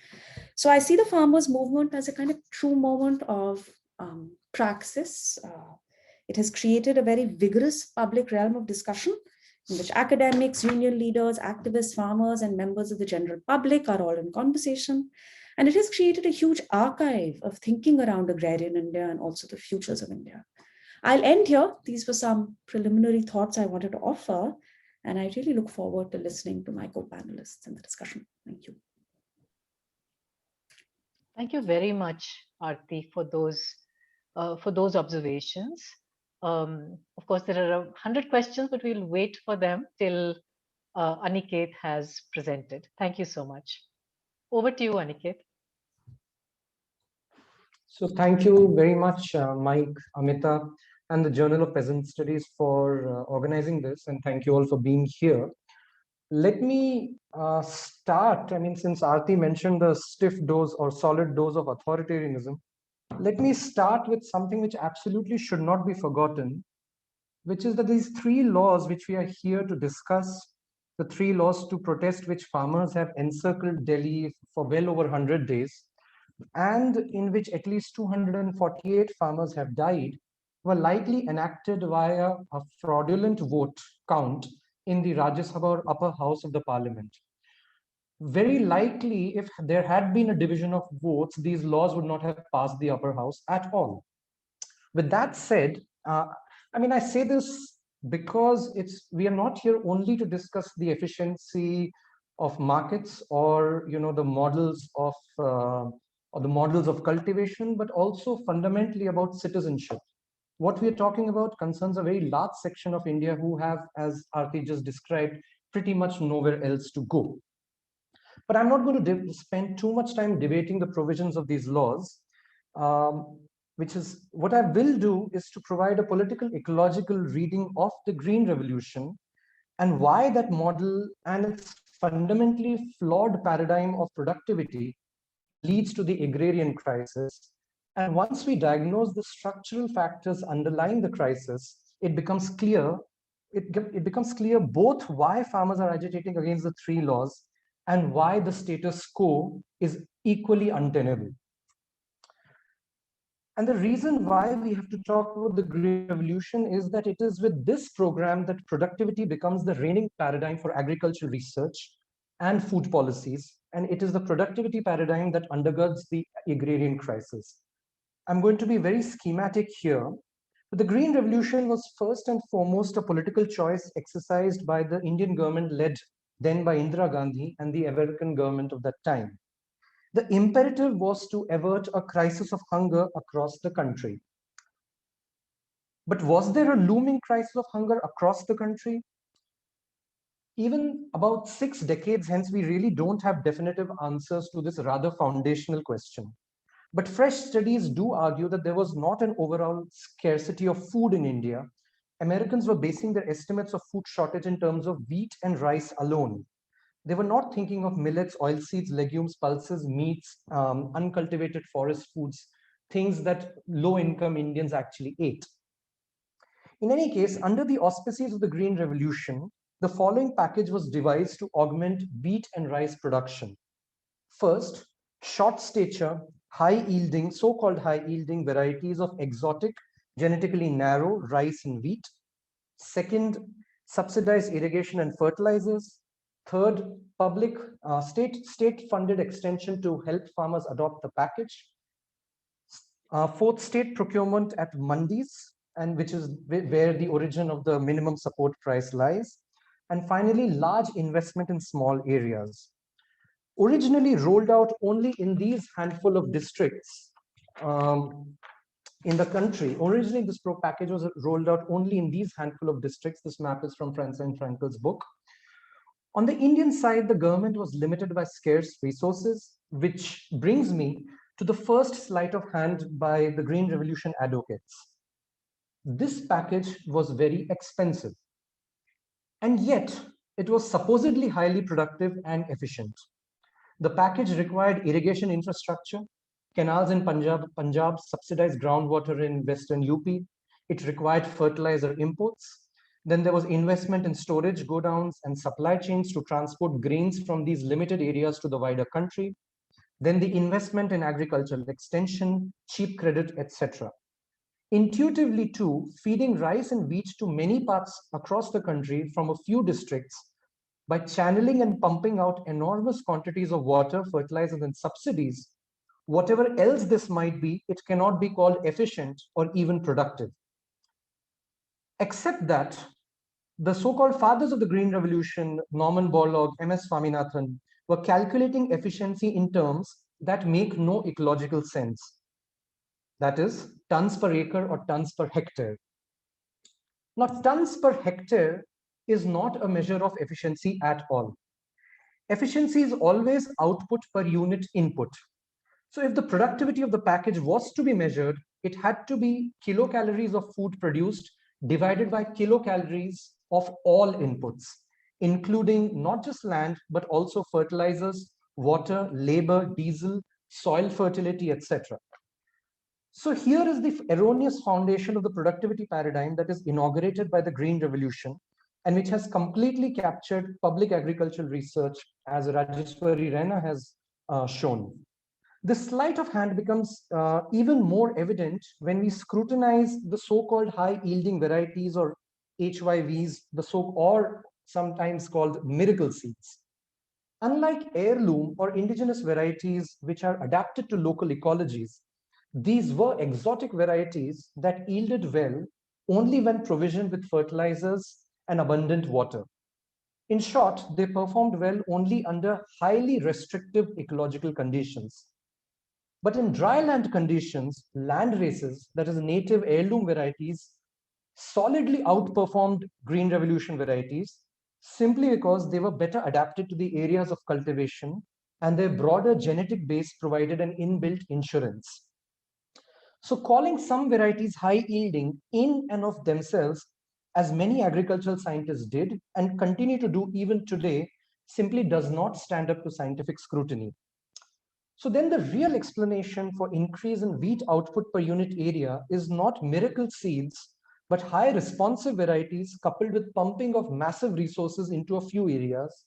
So I see the farmers' movement as a kind of true moment of praxis. It has created a very vigorous public realm of discussion in which academics, union leaders, activists, farmers, and members of the general public are all in conversation. And it has created a huge archive of thinking around agrarian India and also the futures of India. I'll end here. These were some preliminary thoughts I wanted to offer, and I really look forward to listening to my co-panelists in the discussion. Thank you. Thank you very much, Aarti, for those observations. Of course, there are 100 questions, but we'll wait for them till Aniket has presented. Thank you so much. Over to you, Aniket. So thank you very much, Mike, Amita, and the Journal of Peasant Studies for organizing this, and thank you all for being here. Let me start, since Aarti mentioned the stiff dose or solid dose of authoritarianism, let me start with something which absolutely should not be forgotten, which is that these three laws which we are here to discuss, the three laws to protest which farmers have encircled Delhi for well over 100 days, and in which at least 248 farmers have died, were likely enacted via a fraudulent vote count in the Rajya Sabha or upper house of the parliament. Very likely, if there had been a division of votes, these laws would not have passed the upper house at all. With that said, I say this because we are not here only to discuss the efficiency of markets or the models of cultivation, but also fundamentally about citizenship. What we are talking about concerns a very large section of India who have, as Aarti just described, pretty much nowhere else to go. But I'm not going to spend too much time debating the provisions of these laws. Which is what I will do is to provide a political ecological reading of the Green Revolution and why that model and its fundamentally flawed paradigm of productivity leads to the agrarian crisis. And once we diagnose the structural factors underlying the crisis, it becomes clear. It becomes clear both why farmers are agitating against the three laws and why the status quo is equally untenable. And the reason why we have to talk about the Green Revolution is that it is with this program that productivity becomes the reigning paradigm for agricultural research and food policies. And it is the productivity paradigm that undergirds the agrarian crisis. I'm going to be very schematic here. But the Green Revolution was first and foremost a political choice exercised by the Indian government led then by Indira Gandhi and the American government of that time. The imperative was to avert a crisis of hunger across the country. But was there a looming crisis of hunger across the country? Even about 6 decades hence, we really don't have definitive answers to this rather foundational question. But fresh studies do argue that there was not an overall scarcity of food in India. Americans were basing their estimates of food shortage in terms of wheat and rice alone. They were not thinking of millets, oilseeds, legumes, pulses, meats, uncultivated forest foods, things that low-income Indians actually ate. In any case, under the auspices of the Green Revolution, the following package was devised to augment wheat and rice production. First, short stature, high-yielding, so-called high-yielding varieties of exotic, genetically narrow rice and wheat. Second, subsidized irrigation and fertilizers. Third, public state-funded extension to help farmers adopt the package. Fourth, state procurement at mandis, and which is where the origin of the minimum support price lies. And finally, large investment in small areas. Originally rolled out only in these handful of districts in the country. Originally, this package was rolled out only in these handful of districts. This map is from Franz and Frankel's book. On the Indian side, the government was limited by scarce resources, which brings me to the first sleight of hand by the Green Revolution advocates. This package was very expensive, and yet it was supposedly highly productive and efficient. The package required irrigation infrastructure, canals in Punjab subsidized groundwater in Western UP. It required fertilizer imports. Then there was investment in storage godowns and supply chains to transport grains from these limited areas to the wider country. Then the investment in agricultural extension, cheap credit, etc. Intuitively too, feeding rice and wheat to many parts across the country from a few districts by channeling and pumping out enormous quantities of water, fertilizers, and subsidies, whatever else this might be, it cannot be called efficient or even productive. Except that the so-called fathers of the Green Revolution, Norman Borlaug, M.S. Swaminathan, were calculating efficiency in terms that make no ecological sense. That is, tons per acre or tons per hectare. Now, tons per hectare is not a measure of efficiency at all. Efficiency is always output per unit input. So if the productivity of the package was to be measured, it had to be kilocalories of food produced divided by kilocalories of all inputs, including not just land, but also fertilizers, water, labor, diesel, soil fertility, etc. So here is the erroneous foundation of the productivity paradigm that is inaugurated by the Green Revolution and which has completely captured public agricultural research, as Rajeshwari Rena has shown. This sleight of hand becomes even more evident when we scrutinize the so-called high-yielding varieties or HYVs, or sometimes called miracle seeds. Unlike heirloom or indigenous varieties which are adapted to local ecologies, these were exotic varieties that yielded well only when provisioned with fertilizers and abundant water. In short, they performed well only under highly restrictive ecological conditions. But in dry land conditions, land races, that is native heirloom varieties, solidly outperformed Green Revolution varieties simply because they were better adapted to the areas of cultivation and their broader genetic base provided an inbuilt insurance. So calling some varieties high yielding in and of themselves, as many agricultural scientists did and continue to do even today, simply does not stand up to scientific scrutiny. So then the real explanation for increase in wheat output per unit area is not miracle seeds, but high responsive varieties coupled with pumping of massive resources into a few areas,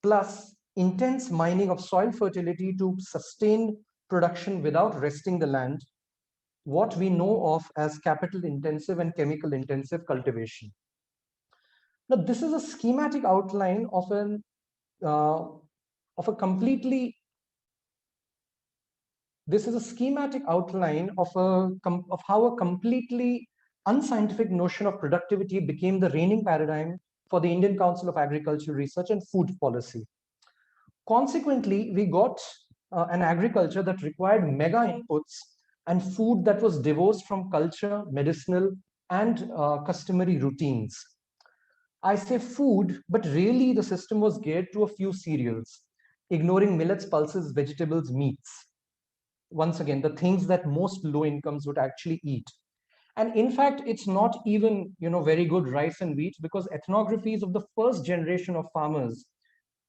plus intense mining of soil fertility to sustain production without resting the land, what we know of as capital intensive and chemical intensive cultivation. Now, this is a schematic outline of a completely This is a schematic outline of how a completely unscientific notion of productivity became the reigning paradigm for the Indian Council of Agricultural Research and Food Policy. Consequently, we got an agriculture that required mega inputs and food that was divorced from culture, medicinal, and customary routines. I say food, but really the system was geared to a few cereals, ignoring millets, pulses, vegetables, meats. Once again, the things that most low incomes would actually eat. And in fact, it's not even very good rice and wheat, because ethnographies of the first generation of farmers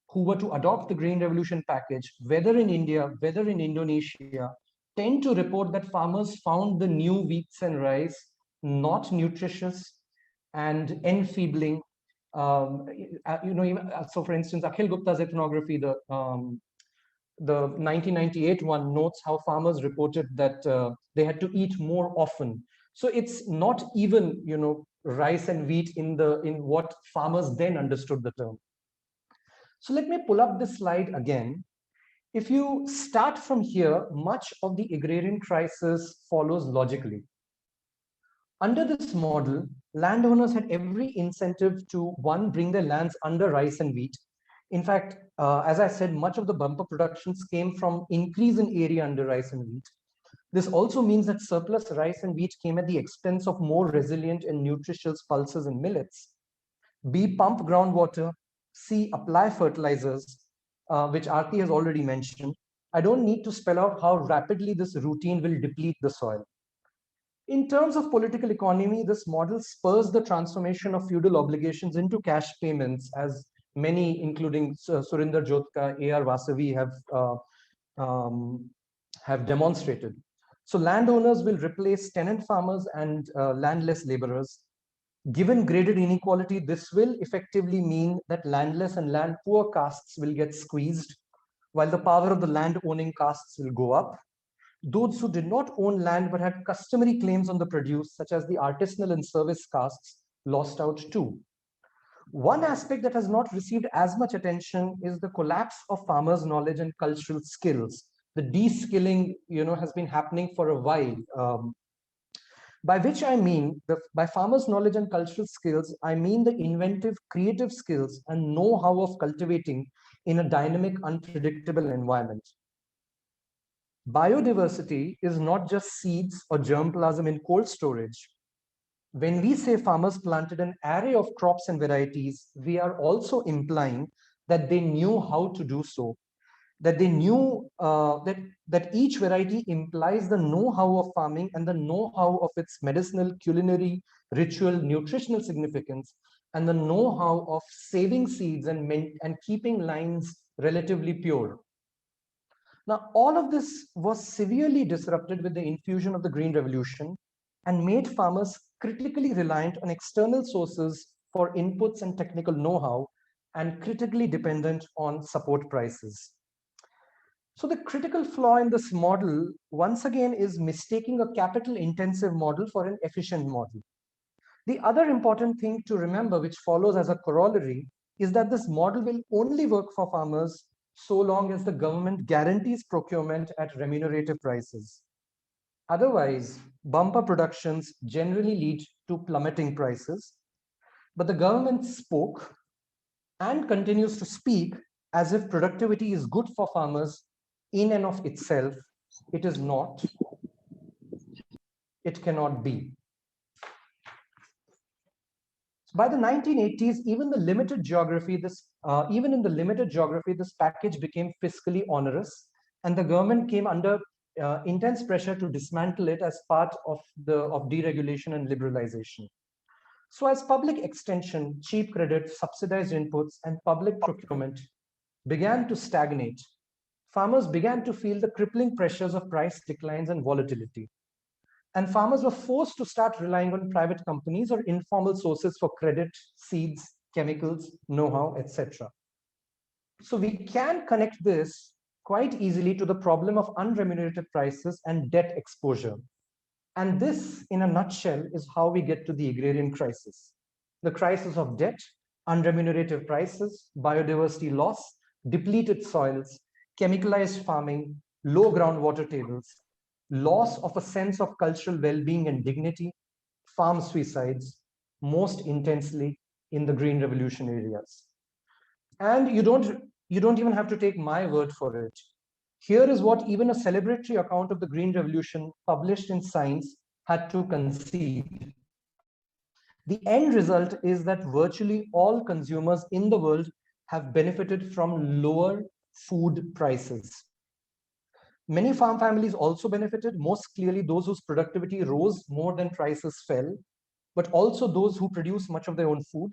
who were to adopt the Green Revolution package, whether in India, whether in Indonesia, tend to report that farmers found the new wheats and rice not nutritious and enfeebling. So for instance, Akhil Gupta's ethnography, the 1998 one, notes how farmers reported that they had to eat more often. So it's not even rice and wheat in what farmers then understood the term. So let me pull up this slide again. If you start from here, much of the agrarian crisis follows logically. Under this model, landowners had every incentive to, one, bring their lands under rice and wheat. In fact, as I said, much of the bumper productions came from increase in area under rice and wheat. This also means that surplus rice and wheat came at the expense of more resilient and nutritious pulses and millets. B, pump groundwater, apply fertilizers, which Aarti has already mentioned, I don't need to spell out how rapidly this routine will deplete the soil. In terms of political economy, this model spurs the transformation of feudal obligations into cash payments, as many, including Surinder Jotka, A.R. Vasavi, have demonstrated. So landowners will replace tenant farmers and landless laborers. Given graded inequality, this will effectively mean that landless and land poor castes will get squeezed, while the power of the land owning castes will go up. Those who did not own land but had customary claims on the produce, such as the artisanal and service castes, lost out too. One aspect that has not received as much attention is the collapse of farmers' knowledge and cultural skills. The de-skilling, has been happening for a while. By which I mean, by farmers' knowledge and cultural skills, I mean the inventive, creative skills and know-how of cultivating in a dynamic, unpredictable environment. Biodiversity is not just seeds or germplasm in cold storage. When we say farmers planted an array of crops and varieties, we are also implying that they knew how to do so, that they knew that each variety implies the know-how of farming and the know-how of its medicinal, culinary, ritual, nutritional significance, and the know-how of saving seeds and keeping lines relatively pure. Now, all of this was severely disrupted with the infusion of the Green Revolution and made farmers critically reliant on external sources for inputs and technical know-how, and critically dependent on support prices. So the critical flaw in this model, once again, is mistaking a capital-intensive model for an efficient model. The other important thing to remember, which follows as a corollary, is that this model will only work for farmers so long as the government guarantees procurement at remunerative prices. Otherwise, bumper productions generally lead to plummeting prices. But the government spoke and continues to speak as if productivity is good for farmers in and of itself. It is not. It cannot be. By the 1980s, even in the limited geography, this package became fiscally onerous, and the government came under intense pressure to dismantle it as part of deregulation and liberalization. So as public extension, cheap credit, subsidized inputs, and public procurement began to stagnate, farmers began to feel the crippling pressures of price declines and volatility. And farmers were forced to start relying on private companies or informal sources for credit, seeds, chemicals, know-how, etc. So we can connect this quite easily to the problem of unremunerated prices and debt exposure. And this, in a nutshell, is how we get to the agrarian crisis. The crisis of debt, unremunerated prices, biodiversity loss, depleted soils, chemicalized farming, low groundwater tables, loss of a sense of cultural well-being and dignity, farm suicides, most intensely in the Green Revolution areas. And you don't even have to take my word for it. Here is what even a celebratory account of the Green Revolution published in Science had to concede. The end result is that virtually all consumers in the world have benefited from lower food prices. Many farm families also benefited, most clearly those whose productivity rose more than prices fell, but also those who produce much of their own food.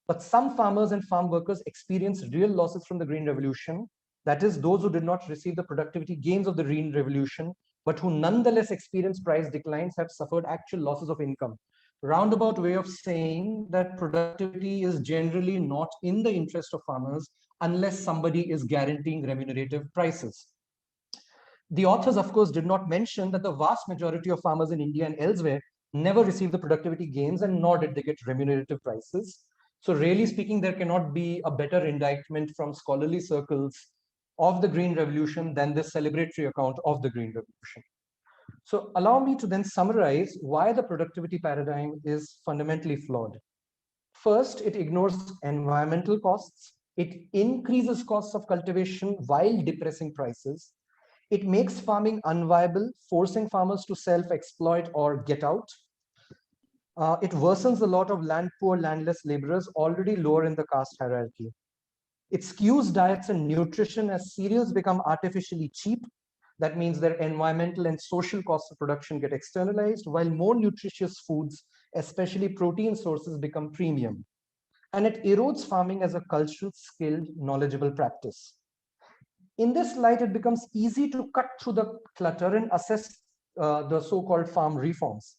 But some farmers and farm workers experienced real losses from the Green Revolution. That is, those who did not receive the productivity gains of the Green Revolution, but who nonetheless experienced price declines, have suffered actual losses of income. Roundabout way of saying that productivity is generally not in the interest of farmers unless somebody is guaranteeing remunerative prices. The authors, of course, did not mention that the vast majority of farmers in India and elsewhere never received the productivity gains, and nor did they get remunerative prices. So really speaking, there cannot be a better indictment from scholarly circles of the Green Revolution than this celebratory account of the Green Revolution. So allow me to then summarize why the productivity paradigm is fundamentally flawed. First, it ignores environmental costs. It increases costs of cultivation while depressing prices. It makes farming unviable, forcing farmers to self-exploit or get out. It worsens the lot of land poor, landless laborers already lower in the caste hierarchy. It skews diets and nutrition as cereals become artificially cheap. That means their environmental and social costs of production get externalized, while more nutritious foods, especially protein sources, become premium. And it erodes farming as a cultural, skilled, knowledgeable practice. In this light, it becomes easy to cut through the clutter and assess the so-called farm reforms.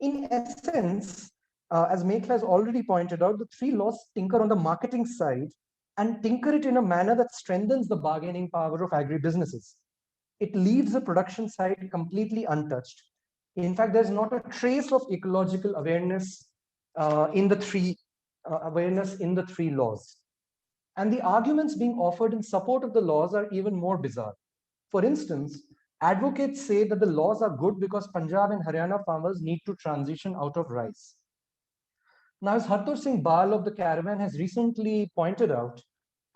In essence, as Mekhala has already pointed out, the three laws tinker on the marketing side and tinker it in a manner that strengthens the bargaining power of agribusinesses. It leaves the production side completely untouched. In fact, there's not a trace of ecological awareness in the three laws. And the arguments being offered in support of the laws are even more bizarre. For instance, advocates say that the laws are good because Punjab and Haryana farmers need to transition out of rice. Now, as Hartor Singh Bal of the Caravan has recently pointed out,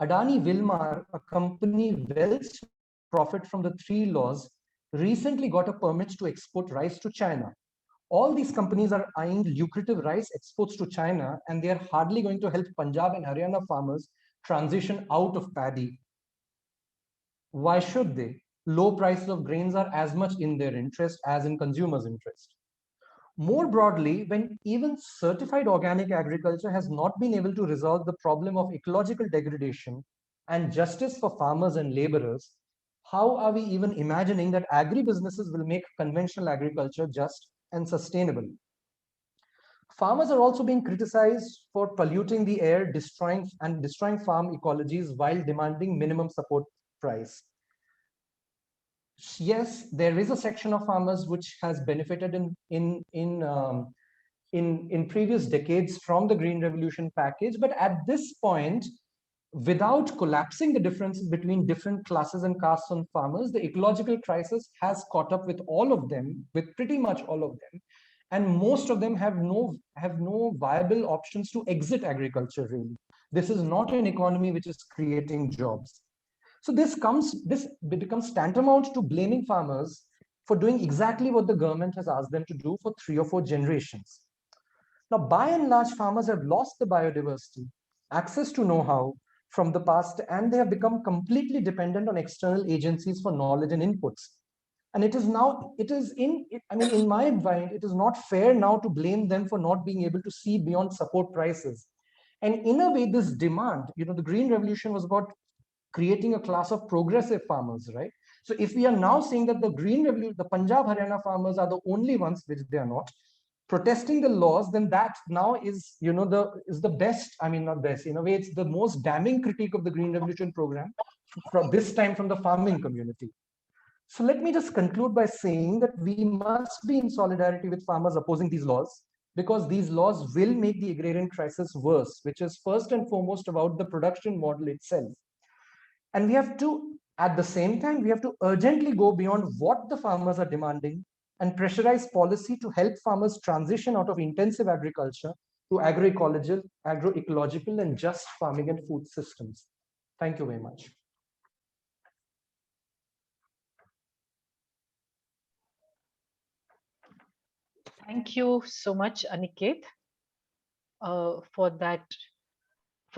Adani Wilmar, a company well profit from the three laws, recently got a permit to export rice to China. All these companies are eyeing lucrative rice exports to China, and they are hardly going to help Punjab and Haryana farmers transition out of paddy. Why should they? Low prices of grains are as much in their interest as in consumers' interest. More broadly, when even certified organic agriculture has not been able to resolve the problem of ecological degradation and justice for farmers and laborers, how are we even imagining that agribusinesses will make conventional agriculture just and sustainable? Farmers are also being criticized for polluting the air, destroying farm ecologies while demanding minimum support price. Yes, there is a section of farmers which has benefited in previous decades from the Green Revolution package, but at this point, without collapsing the differences between different classes and castes on farmers, the ecological crisis has caught up with all of them, with pretty much all of them, and most of them have no viable options to exit agriculture. Really, this is not an economy which is creating jobs. So this becomes tantamount to blaming farmers for doing exactly what the government has asked them to do for 3 or 4 generations. Now, by and large, farmers have lost the biodiversity, access to know-how from the past, and they have become completely dependent on external agencies for knowledge and inputs. And in my mind, it is not fair now to blame them for not being able to see beyond support prices. And in a way, this demand, the Green Revolution was about creating a class of progressive farmers, right? So if we are now saying that the Green Revolution, the Punjab Haryana farmers are the only ones, which they are not, protesting the laws, then that now is, the best, not best, in a way, it's the most damning critique of the Green Revolution program, from this time from the farming community. So let me just conclude by saying that we must be in solidarity with farmers opposing these laws, because these laws will make the agrarian crisis worse, which is first and foremost about the production model itself. And we have to, at the same time, we have to urgently go beyond what the farmers are demanding and pressurize policy to help farmers transition out of intensive agriculture to agroecological, and just farming and food systems. Thank you very much. Thank you so much, Aniket, for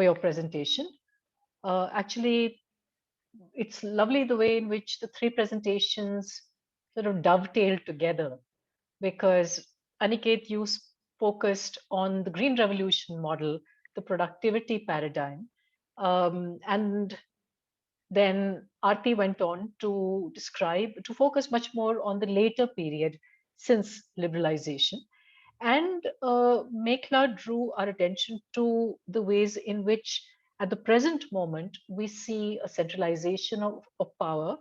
your presentation. Actually, it's lovely the way in which the three presentations sort of dovetail together, because Aniket, you focused on the Green Revolution model, the productivity paradigm, and then Aarti went on to focus much more on the later period since liberalization. And Mekhala drew our attention to the ways in which, at the present moment, we see a centralization of power,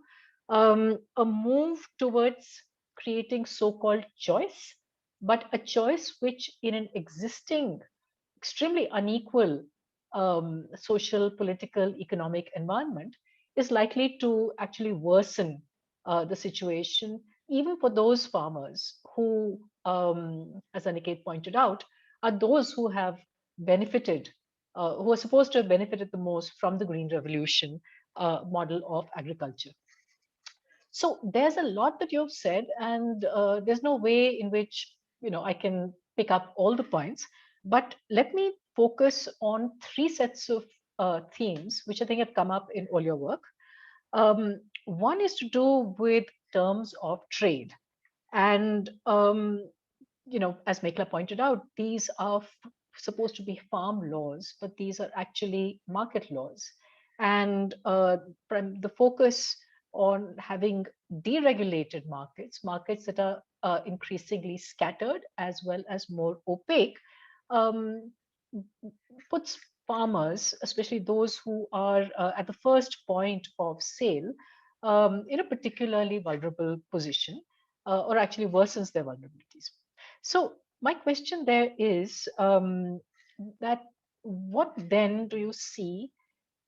a move towards creating so-called choice, but a choice which, in an existing, extremely unequal social, political, economic environment, is likely to actually worsen the situation, even for those farmers who, as Aniket pointed out, are those who have benefited, who are supposed to have benefited the most from the Green Revolution model of agriculture. So there's a lot that you've said, and there's no way in which I can pick up all the points. But let me focus on three sets of themes, which I think have come up in all your work. One is to do with terms of trade. And, as Mekhala pointed out, these are supposed to be farm laws, but these are actually market laws. And the focus on having deregulated markets, markets that are increasingly scattered as well as more opaque, um, puts farmers, especially those who are at the first point of sale, in a particularly vulnerable position, or actually worsens their vulnerabilities. So my question there is that what then do you see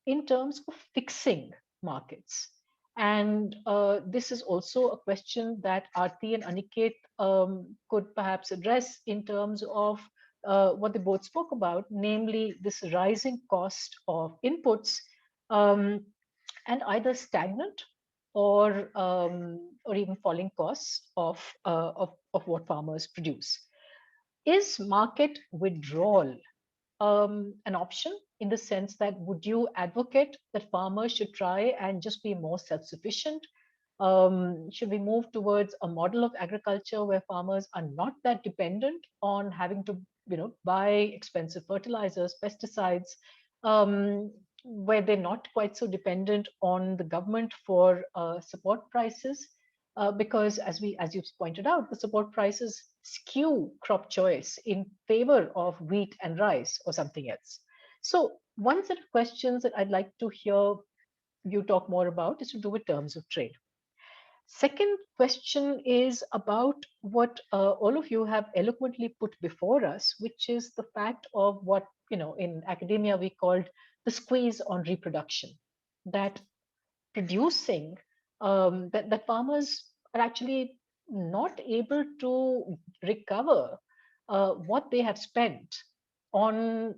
in terms of fixing markets? And this is also a question that Aarti and Aniket could perhaps address in terms of what they both spoke about, namely this rising cost of inputs, um, and either stagnant or even falling costs of what farmers produce. Is market withdrawal an option, in the sense that would you advocate that farmers should try and just be more self-sufficient? Should we move towards a model of agriculture where farmers are not that dependent on having to, buy expensive fertilizers, pesticides, where they're not quite so dependent on the government for support prices? Because as you've pointed out, the support prices skew crop choice in favor of wheat and rice or something else. So one set of questions that I'd like to hear you talk more about is to do with terms of trade. Second question is about what all of you have eloquently put before us, which is the fact of what, in academia we called the squeeze on reproduction. That producing, that farmers are actually not able to recover what they have spent on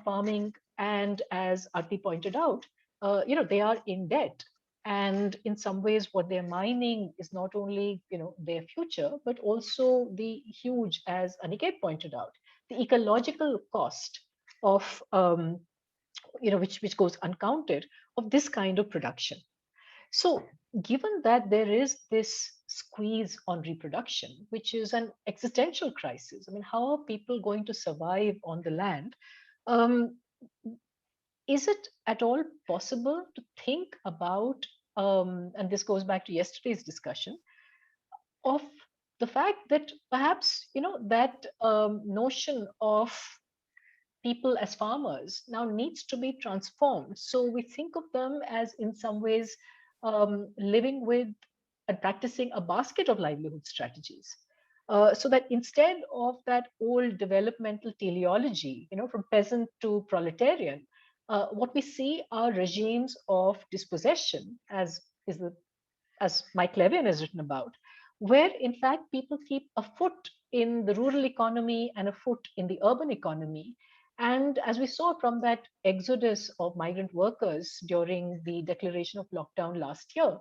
farming, and as Aarti pointed out, they are in debt, and in some ways what they're mining is not only their future, but also the huge, as Aniket pointed out, the ecological cost of which goes uncounted, of this kind of production. So, given that there is this squeeze on reproduction, which is an existential crisis, I mean, how are people going to survive on the land? Um, is it at all possible to think about, and this goes back to yesterday's discussion, of the fact that perhaps, that notion of people as farmers now needs to be transformed. So we think of them as, in some ways, living with and practicing a basket of livelihood strategies. So that instead of that old developmental teleology, from peasant to proletarian, what we see are regimes of dispossession, as Mike Levian has written about, where in fact people keep a foot in the rural economy and a foot in the urban economy. And as we saw from that exodus of migrant workers during the declaration of lockdown last year,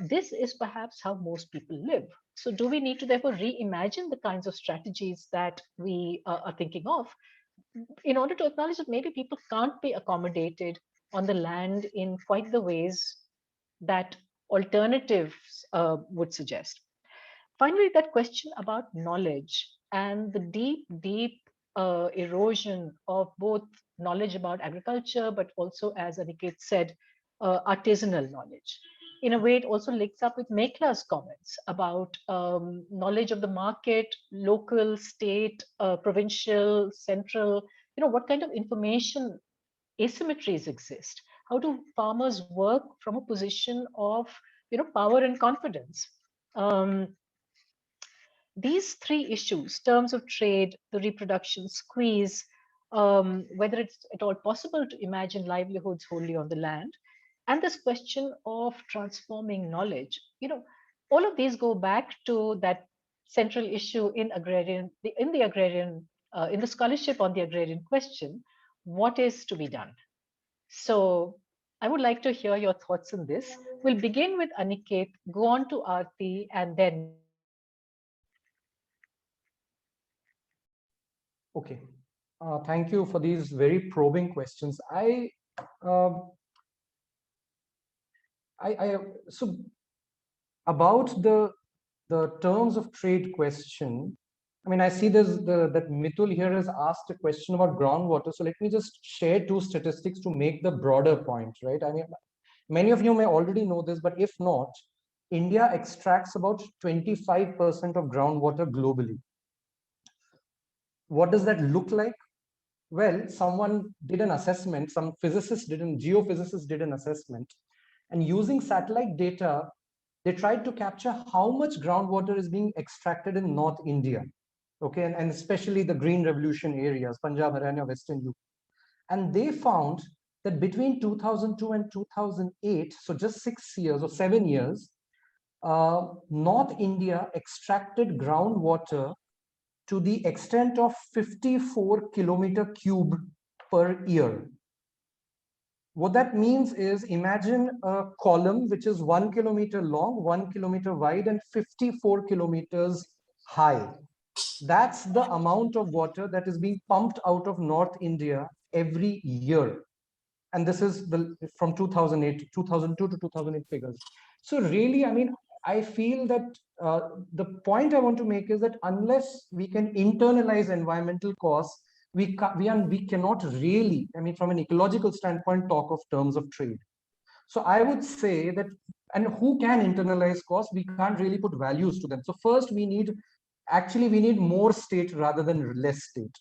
this is perhaps how most people live. So, do we need to therefore reimagine the kinds of strategies that we are thinking of, in order to acknowledge that maybe people can't be accommodated on the land in quite the ways that alternatives would suggest? Finally, that question about knowledge and the deep, deep erosion of both knowledge about agriculture, but also, as Aniket said, artisanal knowledge. In a way, it also links up with Mekla's comments about knowledge of the market, local, state, provincial, central. What kind of information asymmetries exist? How do farmers work from a position of power and confidence? Um, these three issues, terms of trade, the reproduction squeeze, whether it's at all possible to imagine livelihoods wholly on the land, and this question of transforming knowledge, all of these go back to that central issue in in the scholarship on the agrarian question: what is to be done? So I would like to hear your thoughts on this. We'll begin with Aniket, go on to Aarti, and then Okay. Thank you for these very probing questions. I So about the terms of trade question, I mean, I see that Mitul here has asked a question about groundwater. So let me just share two statistics to make the broader point, right? I mean, many of you may already know this, but if not, India extracts about 25% of groundwater globally. What does that look like? Well, someone did an assessment, some geophysicists did an assessment, and using satellite data, they tried to capture how much groundwater is being extracted in North India, okay, and especially the Green Revolution areas, Punjab, Haryana, Western UP. And they found that between 2002 and 2008, so just 6 years or 7 years, North India extracted groundwater to the extent of 54 kilometer cube per year. What that means is, imagine a column which is 1 kilometer long, 1 kilometer wide, and 54 kilometers high. That's the amount of water that is being pumped out of North India every year. And this is from 2002 to 2008 figures. So really, I mean, I feel that the point I want to make is that unless we can internalize environmental costs, we cannot really, I mean, from an ecological standpoint, talk of terms of trade. So I would say that, and who can internalize costs? We can't really put values to them. So first, we need more state rather than less state.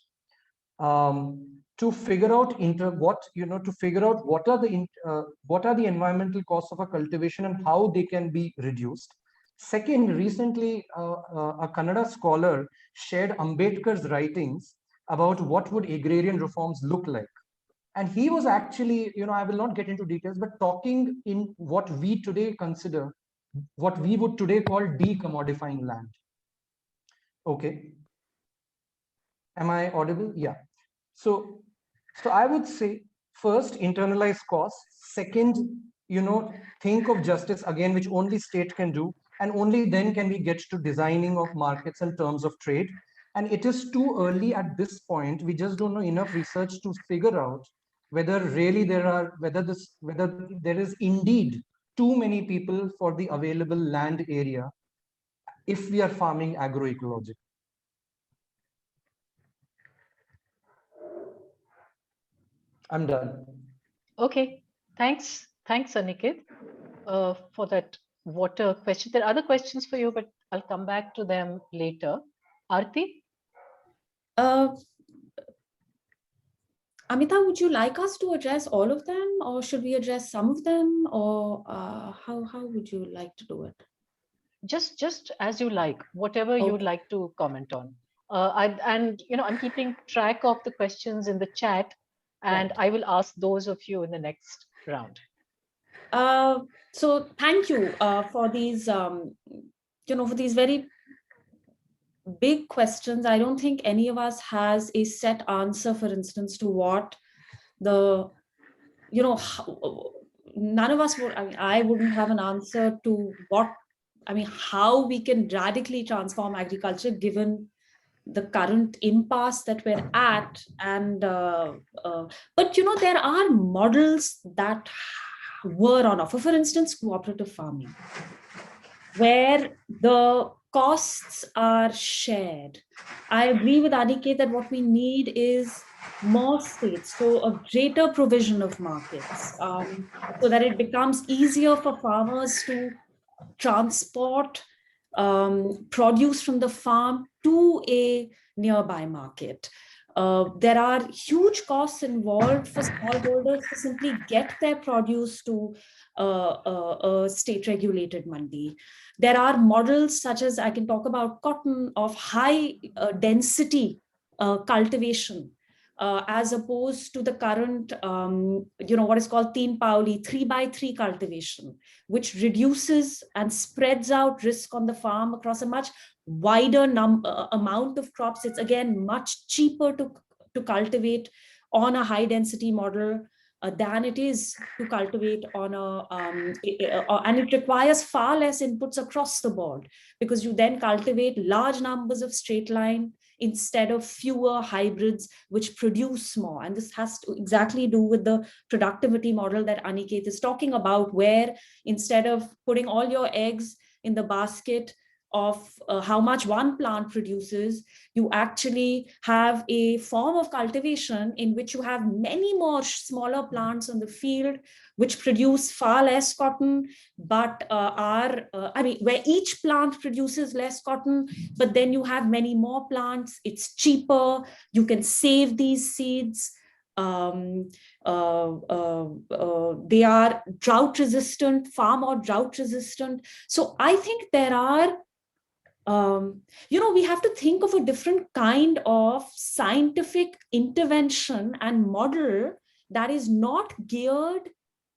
To figure out what are the environmental costs of a cultivation and how they can be reduced. Second, recently a Kannada scholar shared Ambedkar's writings about what would agrarian reforms look like. And he was actually, I will not get into details, but talking in what we today consider, what we would today call decommodifying land. Okay. Am I audible? Yeah. So I would say, first, internalize costs. Second, think of justice again, which only state can do. And only then can we get to designing of markets and terms of trade. And it is too early at this point. We just don't know enough research to figure out whether really whether there is indeed too many people for the available land area if we are farming agroecology. I'm done. Okay, thanks, Aniket, for that water question. There are other questions for you, but I'll come back to them later. Aarti? Amita, would you like us to address all of them, or should we address some of them, or how would you like to do it? Just as you like, whatever you'd like to comment on. I'm keeping track of the questions in the chat, and I will ask those of you in the next round. So thank you for these, for these very big questions. I don't think any of us has a set answer, for instance, to what none of us would, I wouldn't have an answer to how we can radically transform agriculture given the current impasse that we're at. And but there are models that were on offer, for instance, cooperative farming, where the costs are shared. I agree with Aniket that what we need is more states, so a greater provision of markets, so that it becomes easier for farmers to transport produce from the farm to a nearby market. There are huge costs involved for smallholders to simply get their produce to a state-regulated mandi. There are models such as, I can talk about cotton, of high density cultivation, as opposed to the current, what is called 3 pauli, 3x3 cultivation, which reduces and spreads out risk on the farm across a much wider amount of crops. It's again much cheaper to cultivate on a high density model than it is to cultivate on and it requires far less inputs across the board, because you then cultivate large numbers of straight line instead of fewer hybrids which produce more. And this has to exactly do with the productivity model that Aniket is talking about, where instead of putting all your eggs in the basket of how much one plant produces, you actually have a form of cultivation in which you have many more smaller plants on the field, which produce far less cotton, but where each plant produces less cotton, but then you have many more plants. It's cheaper. You can save these seeds. They are drought resistant, far more drought resistant. So I think there are, we have to think of a different kind of scientific intervention and model that is not geared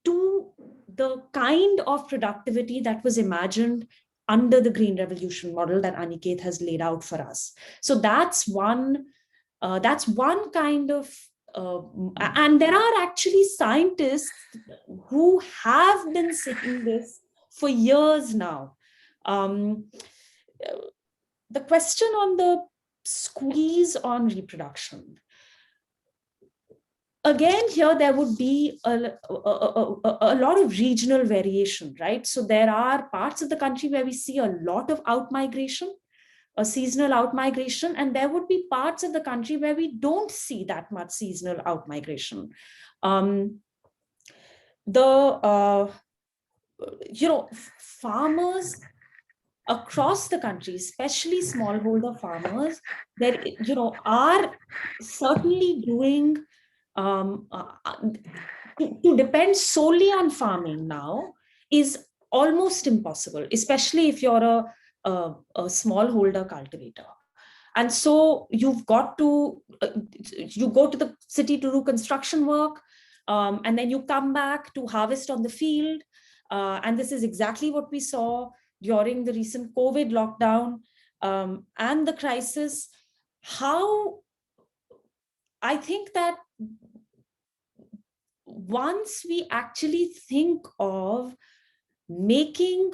to the kind of productivity that was imagined under the Green Revolution model that Aniket has laid out for us. So that's one kind of, and there are actually scientists who have been saying this for years now. The question on the squeeze on reproduction. Again, here there would be a lot of regional variation, right? So there are parts of the country where we see a lot of outmigration, a seasonal outmigration, and there would be parts of the country where we don't see that much seasonal outmigration. Farmers across the country, especially smallholder farmers, that are certainly doing to depend solely on farming now is almost impossible, especially if you're a smallholder cultivator. And so you've got to you go to the city to do construction work, and then you come back to harvest on the field. And this is exactly what we saw during the recent COVID lockdown and the crisis. How I think that once we actually think of making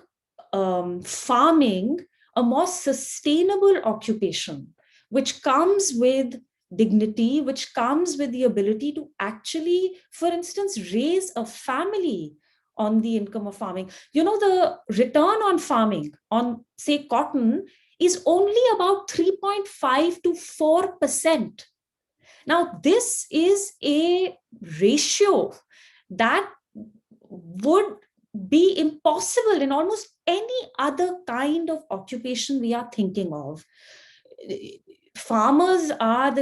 farming a more sustainable occupation, which comes with dignity, which comes with the ability to actually, for instance, raise a family on the income of farming. The return on farming on, say, cotton is only about 3.5 to 4%. Now, this is a ratio that would be impossible in almost any other kind of occupation we are thinking of. There's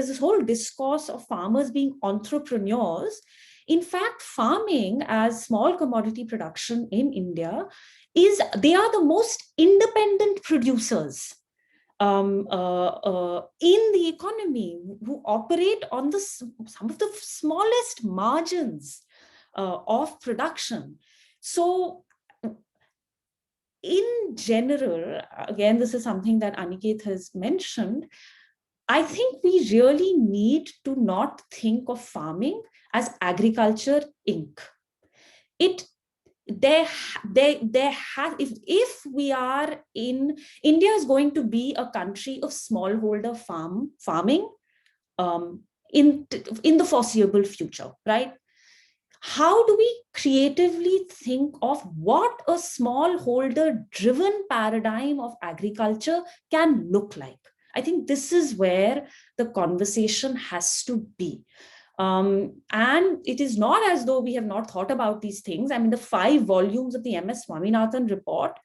this whole discourse of farmers being entrepreneurs. In fact, farming as small commodity production in India they are the most independent producers in the economy, who operate on some of the smallest margins of production. So in general, again, this is something that Aniket has mentioned, I think we really need to not think of farming as agriculture Inc. If we are in India is going to be a country of smallholder farming in the foreseeable future, right? How do we creatively think of what a smallholder driven paradigm of agriculture can look like? I think this is where the conversation has to be. And it is not as though we have not thought about these things. I mean, the 5 volumes of the MS Swaminathan report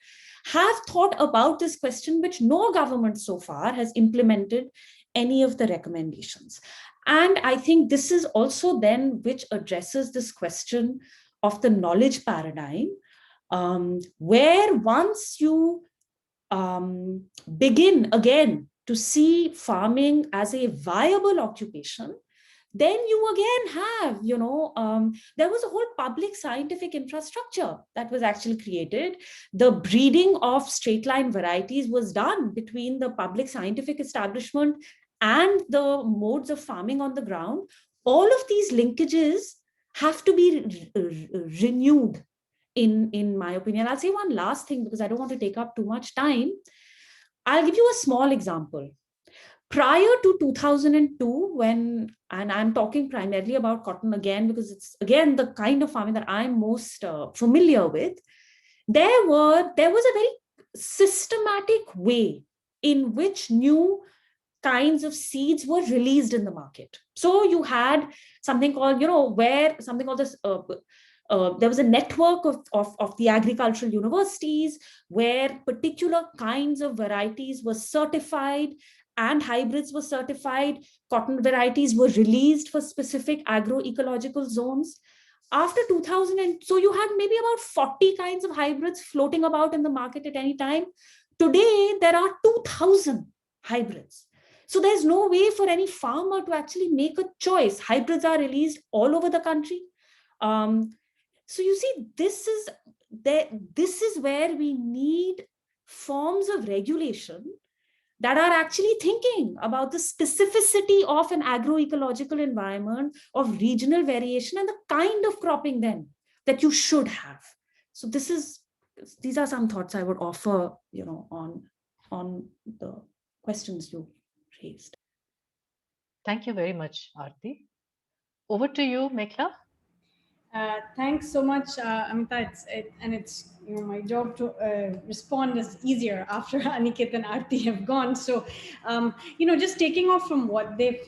have thought about this question, which no government so far has implemented any of the recommendations. And I think this is also then which addresses this question of the knowledge paradigm, where once you begin again to see farming as a viable occupation, then you again have, there was a whole public scientific infrastructure that was actually created. The breeding of straight line varieties was done between the public scientific establishment and the modes of farming on the ground. All of these linkages have to be renewed, in my opinion. I'll say one last thing because I don't want to take up too much time. I'll give you a small example. Prior to 2002, when, and I'm talking primarily about cotton again, because it's again the kind of farming that I'm most familiar with, there was a very systematic way in which new kinds of seeds were released in the market. So you had something called, where something called this, there was a network of the agricultural universities where particular kinds of varieties were certified and hybrids were certified. Cotton varieties were released for specific agroecological zones. After 2000, so you had maybe about 40 kinds of hybrids floating about in the market at any time. Today, there are 2000 hybrids. So there's no way for any farmer to actually make a choice. Hybrids are released all over the country. So you see, this is where we need forms of regulation that are actually thinking about the specificity of an agroecological environment, of regional variation, and the kind of cropping then that you should have. So these are some thoughts I would offer, on the questions you raised. Thank you very much, Aarti. Over to you, Mekhala. Thanks so much, Amita. It's my job to respond is easier after Aniket and Aarti have gone. So, just taking off from what they've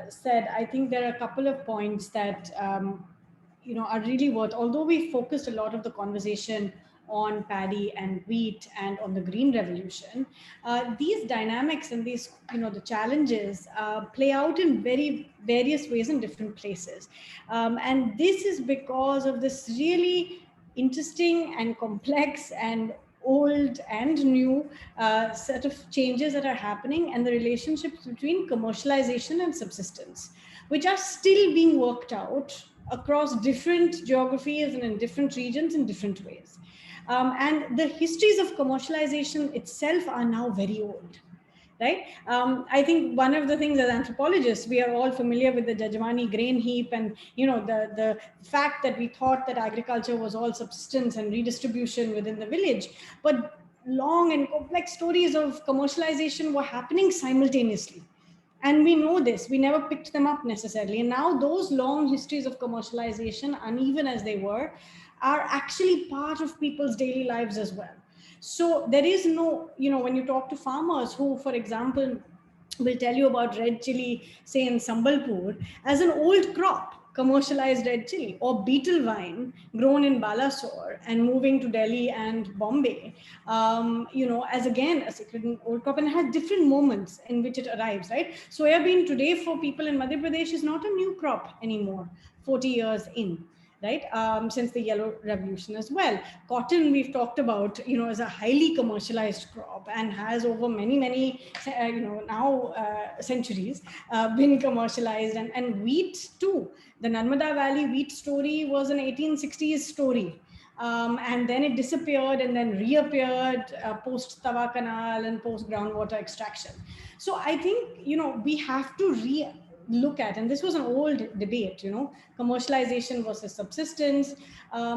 said, I think there are a couple of points that are really worth. Although we focused a lot of the conversation on paddy and wheat and on the green revolution, these dynamics and these the challenges play out in very various ways in different places, and this is because of this really interesting and complex and old and new set of changes that are happening, and the relationships between commercialization and subsistence, which are still being worked out across different geographies and in different regions in different ways. And the histories of commercialization itself are now very old, right? I think one of the things as anthropologists, we are all familiar with the Jajamani grain heap, and the fact that we thought that agriculture was all subsistence and redistribution within the village, but long and complex stories of commercialization were happening simultaneously. And we know this, we never picked them up necessarily. And now those long histories of commercialization, uneven as they were, are actually part of people's daily lives as well. So there is no, when you talk to farmers who, for example, will tell you about red chili, say in Sambalpur, as an old crop, commercialized red chili, or beetle vine grown in Balasore and moving to Delhi and Bombay, as again a sacred and old crop, and it has different moments in which it arrives, right? Soybean today for people in Madhya Pradesh is not a new crop anymore, 40 years in. Right, since the yellow revolution as well. Cotton, we've talked about, is a highly commercialized crop and has over many, centuries been commercialized. And wheat too. The Narmada Valley wheat story was an 1860s story. And then it disappeared and then reappeared post Tawa Canal and post groundwater extraction. So I think, we have to look at, and this was an old debate, commercialization versus subsistence.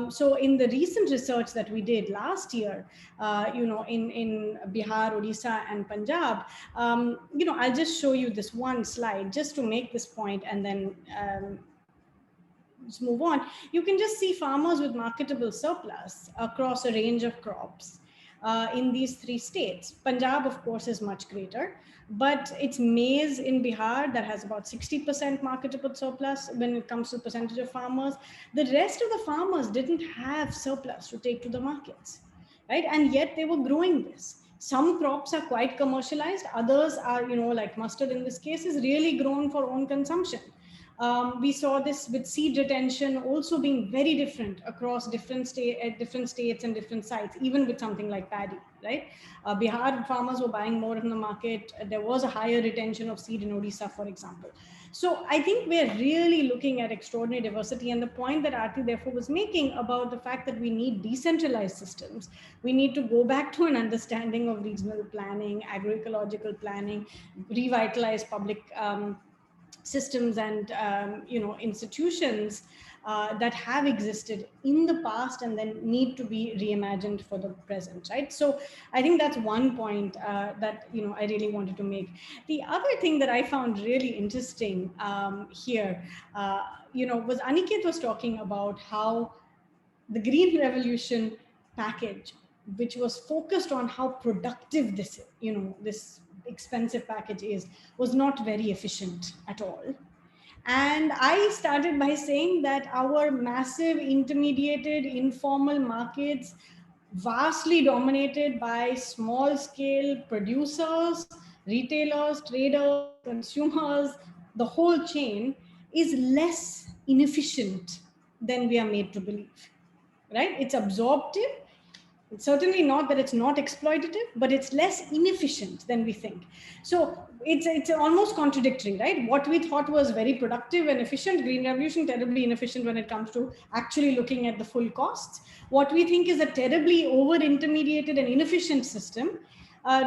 So in the recent research that we did last year, in Bihar, Odisha, and Punjab, I'll just show you this one slide just to make this point, and then let's move on. You can just see farmers with marketable surplus across a range of crops in these three states. Punjab, of course, is much greater, but it's maize in Bihar that has about 60% marketable surplus when it comes to percentage of farmers. The rest of the farmers didn't have surplus to take to the markets, right? And yet they were growing this. Some crops are quite commercialized. Others are, like mustard in this case, is really grown for own consumption. We saw this with seed retention also being very different across different states and different sites, even with something like paddy, right? Bihar farmers were buying more in the market. There was a higher retention of seed in Odisha, for example. So I think we're really looking at extraordinary diversity. And the point that Aarti therefore was making about the fact that we need decentralized systems, we need to go back to an understanding of regional planning, agroecological planning, revitalize public systems and institutions that have existed in the past and then need to be reimagined for the present, right? So I think that's one point that I really wanted to make. The other thing that I found really interesting here, was Aniket was talking about how the Green Revolution package, which was focused on how productive this expensive package is, was not very efficient at all. And I started by saying that our massive intermediated informal markets, vastly dominated by small scale producers, retailers, traders, consumers, the whole chain, is less inefficient than we are made to believe, right? It's absorptive. It's certainly not that it's not exploitative, but it's less inefficient than we think. So it's almost contradictory, right? What we thought was very productive and efficient, Green Revolution, terribly inefficient when it comes to actually looking at the full costs. What we think is a terribly over-intermediated and inefficient system,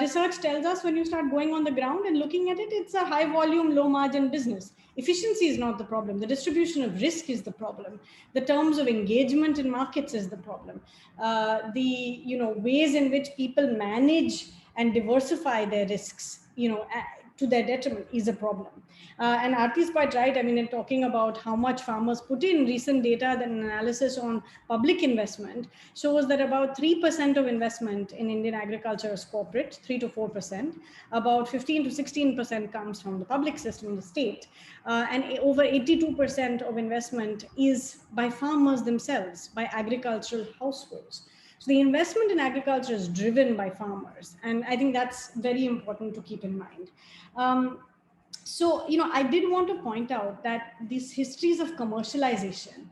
research tells us when you start going on the ground and looking at it, it's a high volume, low margin business. Efficiency is not the problem. The distribution of risk is the problem. The terms of engagement in markets is the problem. The ways in which people manage and diversify their risks, to their detriment, is a problem. And Aarti is quite right. I mean, in talking about how much farmers put in, recent data, that an analysis on public investment shows that about 3% of investment in Indian agriculture is corporate, 3 to 4%. About 15 to 16% comes from the public system, the state. And over 82% of investment is by farmers themselves, by agricultural households. So the investment in agriculture is driven by farmers. And I think that's very important to keep in mind. So, I did want to point out that these histories of commercialization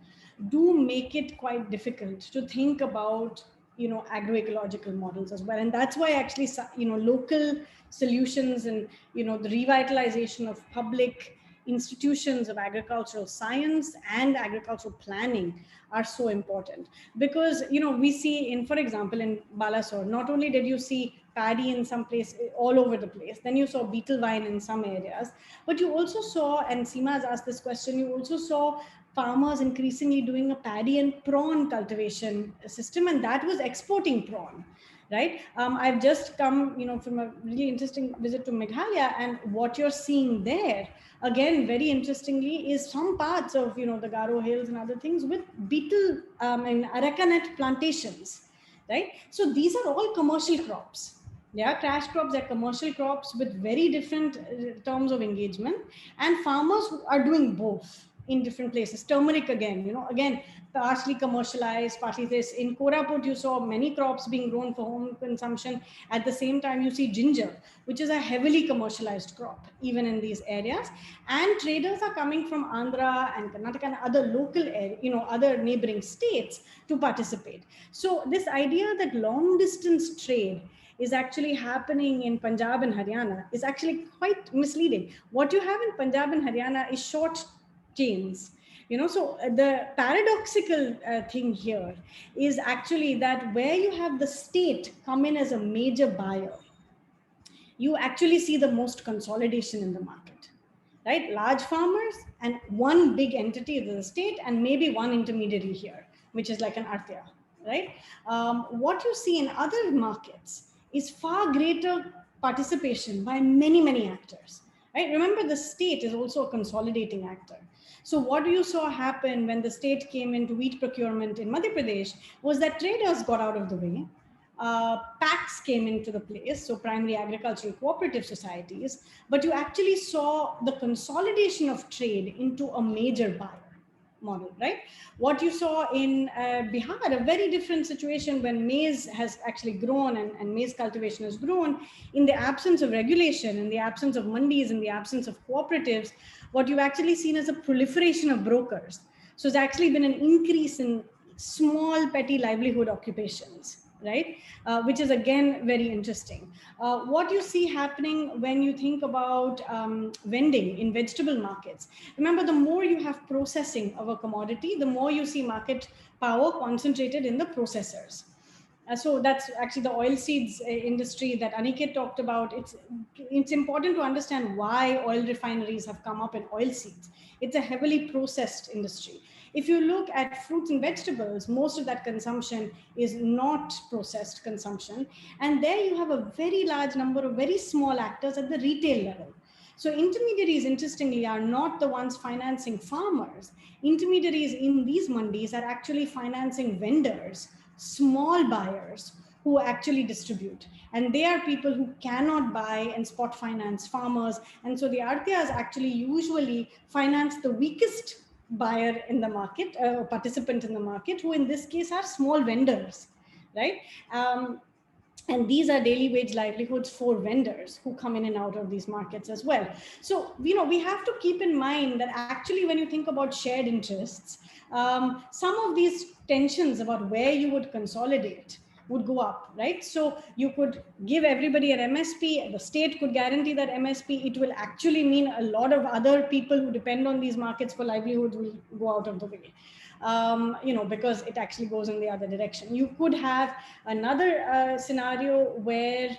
do make it quite difficult to think about, agroecological models as well. And that's why actually, local solutions and, the revitalization of public institutions of agricultural science and agricultural planning are so important. Because, we see in, for example, in Balasore, not only did you see paddy in some place, all over the place, then you saw beetle vine in some areas, but you also saw, and Seema has asked this question, you also saw farmers increasingly doing a paddy and prawn cultivation system, and that was exporting prawn, right? I've just come, from a really interesting visit to Mekhala, and what you're seeing there, again, very interestingly, is some parts of, the Garo Hills and other things with beetle and aracanut plantations, right? So these are all commercial crops. They are cash crops, they're commercial crops with very different terms of engagement, and farmers are doing both in different places. Turmeric, again, again, partially commercialized, partly this. In Koraput, you saw many crops being grown for home consumption. At the same time, you see ginger, which is a heavily commercialized crop, even in these areas. And traders are coming from Andhra and Karnataka and other local, other neighboring states to participate. So this idea that long distance trade is actually happening in Punjab and Haryana is actually quite misleading. What you have in Punjab and Haryana is short chains. So the paradoxical thing here is actually that where you have the state come in as a major buyer, you actually see the most consolidation in the market, right? Large farmers and one big entity of the state and maybe one intermediary here, which is like an Aarti, right? What you see in other markets is far greater participation by many, many actors, right? Remember, the state is also a consolidating actor. So what you saw happen when the state came into wheat procurement in Madhya Pradesh was that traders got out of the way. PACs came into the place, so primary agricultural cooperative societies, but you actually saw the consolidation of trade into a major buyer model, right? What you saw in Bihar, a very different situation when maize has actually grown and maize cultivation has grown, in the absence of regulation, in the absence of mandis, in the absence of cooperatives, what you've actually seen is a proliferation of brokers. So it's actually been an increase in small petty livelihood occupations, right? Which is again very interesting. What you see happening when you think about vending in vegetable markets, remember, the more you have processing of a commodity, the more you see market power concentrated in the processors. So that's actually the oilseeds industry that Aniket talked about. It's important to understand why oil refineries have come up in oilseeds. It's a heavily processed industry. If you look at fruits and vegetables, most of that consumption is not processed consumption. And there you have a very large number of very small actors at the retail level. So intermediaries, interestingly, are not the ones financing farmers. Intermediaries in these mandis are actually financing vendors, small buyers who actually distribute. And they are people who cannot buy and spot finance farmers. And so the Artiyas actually usually finance the weakest buyer in the market, participant in the market, who in this case are small vendors, right? And these are daily wage livelihoods for vendors who come in and out of these markets as well. So, we have to keep in mind that actually when you think about shared interests, some of these tensions about where you would consolidate would go up, right? So you could give everybody an MSP, the state could guarantee that MSP, it will actually mean a lot of other people who depend on these markets for livelihoods will go out of the way. Because it actually goes in the other direction. You could have another scenario where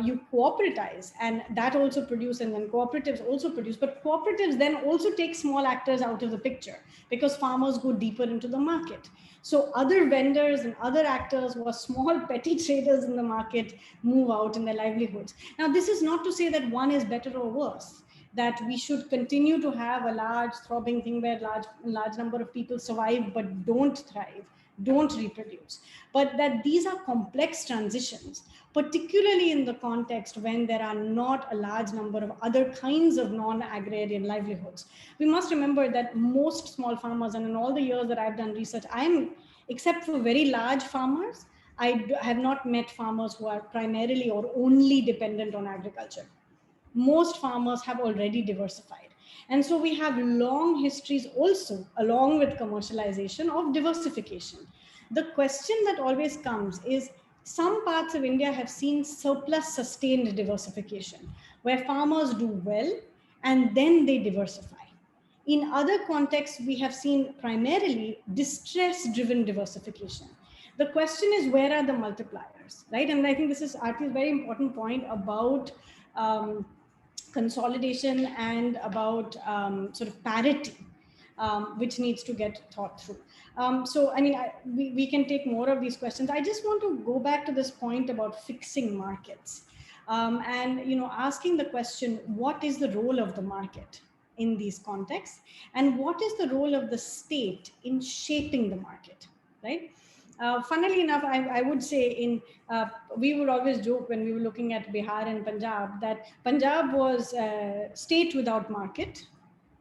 you cooperatize, and that also produce, and then cooperatives also produce, but cooperatives then also take small actors out of the picture because farmers go deeper into the market. So other vendors and other actors who are small petty traders in the market move out in their livelihoods. Now, this is not to say that one is better or worse, that we should continue to have a large throbbing thing where large number of people survive but don't thrive, don't reproduce, but that these are complex transitions, particularly in the context when there are not a large number of other kinds of non-agrarian livelihoods. We must remember that most small farmers, and in all the years that I've done research, except for very large farmers, I have not met farmers who are primarily or only dependent on agriculture. Most farmers have already diversified. And so we have long histories also, along with commercialization, of diversification. The question that always comes is, some parts of India have seen surplus sustained diversification, where farmers do well and then they diversify. In other contexts, we have seen primarily distress-driven diversification. The question is, where are the multipliers, right? And I think this is Aarti's very important point about consolidation and about sort of parity, which needs to get thought through. So, I mean, we can take more of these questions. I just want to go back to this point about fixing markets and, asking the question, what is the role of the market in these contexts? And what is the role of the state in shaping the market, right? Funnily enough, I would say we would always joke when we were looking at Bihar and Punjab that Punjab was a state without market.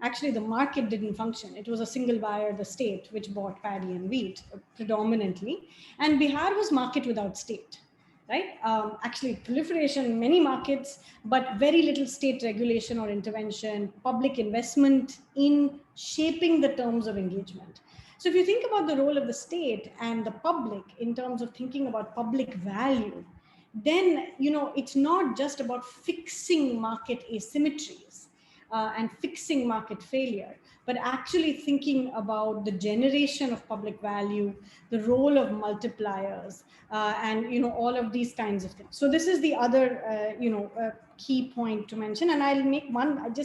Actually, the market didn't function. It was a single buyer, the state, which bought paddy and wheat predominantly. And Bihar was market without state, right? Actually, proliferation, many markets, but very little state regulation or intervention, public investment in shaping the terms of engagement. So if you think about the role of the state and the public in terms of thinking about public value, then, it's not just about fixing market asymmetries and fixing market failure, but actually thinking about the generation of public value, the role of multipliers, and, all of these kinds of things. So this is the other, key point to mention. And I'll make one,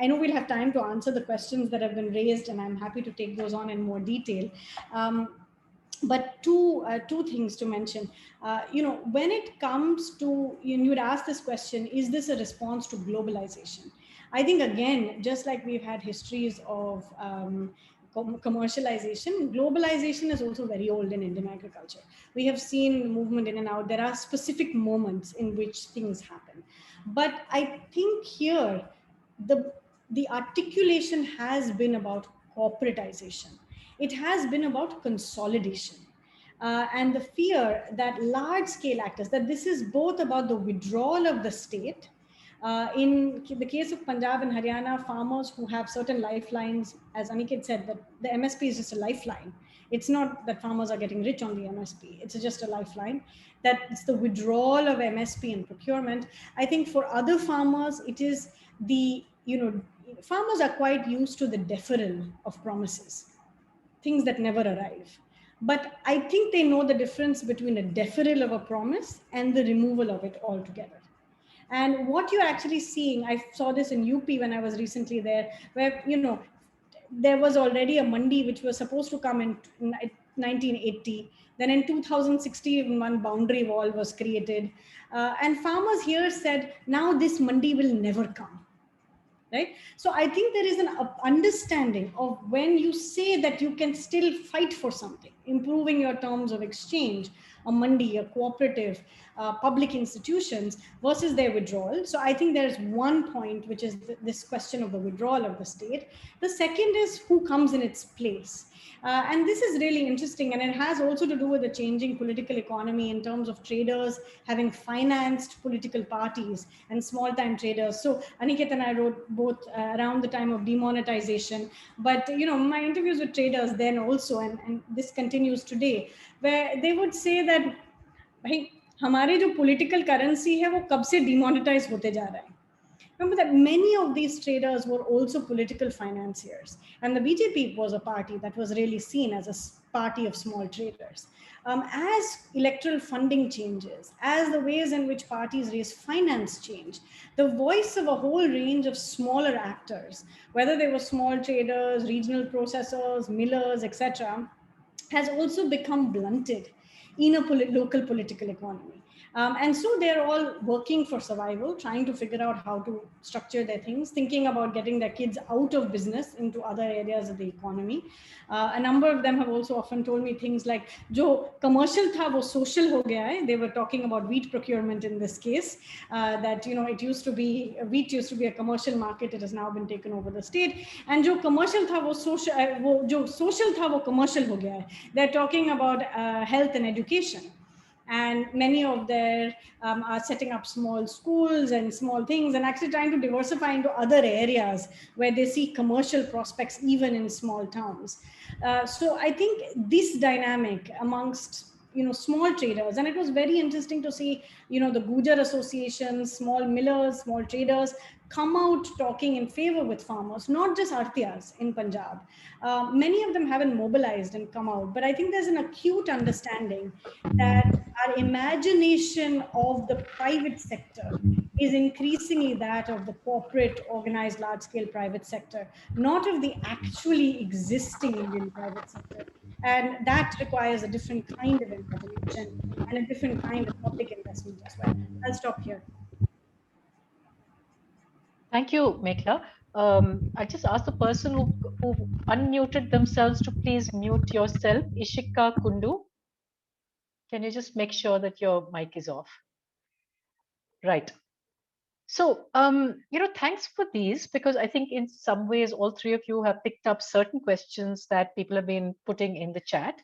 I know we'll have time to answer the questions that have been raised, and I'm happy to take those on in more detail. But two things to mention. When it comes to, you would ask this question, is this a response to globalization? I think, again, just like we've had histories of commercialization, globalization is also very old in Indian agriculture. We have seen movement in and out. There are specific moments in which things happen. But I think here, the articulation has been about corporatization. It has been about consolidation. And the fear that large scale actors, that this is both about the withdrawal of the state. In the case of Punjab and Haryana, farmers who have certain lifelines, as Aniket said, that the MSP is just a lifeline. It's not that farmers are getting rich on the MSP. It's just a lifeline. That it's the withdrawal of MSP and procurement. I think for other farmers, it is farmers are quite used to the deferral of promises, things that never arrive. But I think they know the difference between a deferral of a promise and the removal of it altogether. And what you're actually seeing, I saw this in UP when I was recently there, where, there was already a mandi which was supposed to come in 1980. Then in 2016, one boundary wall was created. And farmers here said, now this mandi will never come. Right? So I think there is an understanding of when you say that you can still fight for something, improving your terms of exchange, a mandi, a cooperative, public institutions versus their withdrawal. So I think there's one point, which is this question of the withdrawal of the state. The second is who comes in its place. And this is really interesting, and it has also to do with the changing political economy in terms of traders having financed political parties and small-time traders. So Aniket and I wrote both around the time of demonetization, but my interviews with traders then also, and this continues today, where they would say that, भाई हमारे जो political currency है वो कब से demonetize होते जा रहा है. Remember that many of these traders were also political financiers. And the BJP was a party that was really seen as a party of small traders. As electoral funding changes, as the ways in which parties raise finance change, the voice of a whole range of smaller actors, whether they were small traders, regional processors, millers, etc., has also become blunted in a local political economy. And so they're all working for survival, trying to figure out how to structure their things, thinking about getting their kids out of business into other areas of the economy. A number of them have also often told me things like, "Jo commercial tha, wo social ho gaya hai." They were talking about wheat procurement in this case, that it used to be, wheat used to be a commercial market. It has now been taken over the state. And jo commercial tha, wo social tha, wo commercial ho gaya hai. They're talking about health and education. And many of them are setting up small schools and small things and actually trying to diversify into other areas where they see commercial prospects even in small towns. So I think this dynamic amongst small traders, and it was very interesting to see the Gujar associations, small millers, small traders come out talking in favor with farmers, not just Artiyas in Punjab. Many of them haven't mobilized and come out, but I think there's an acute understanding that our imagination of the private sector is increasingly that of the corporate, organized, large-scale private sector, not of the actually existing Indian private sector. And that requires a different kind of imagination and a different kind of public investment as well. I'll stop here. Thank you, Mekhala. I just asked the person who unmuted themselves to please mute yourself. Ishika Kundu, can you just make sure that your mic is off? Right. So, thanks for these, because I think in some ways, all three of you have picked up certain questions that people have been putting in the chat.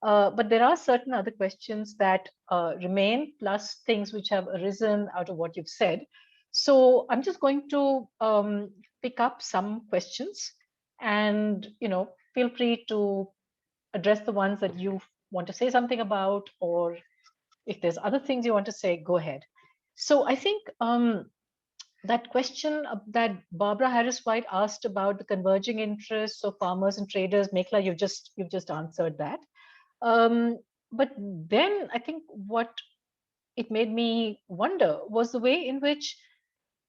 But there are certain other questions that remain, plus things which have arisen out of what you've said. So I'm just going to pick up some questions, and feel free to address the ones that you want to say something about, or if there's other things you want to say, go ahead. So I think that question that Barbara Harris White asked about the converging interests of farmers and traders, Mekhala, you've just answered that. But then I think what it made me wonder was the way in which,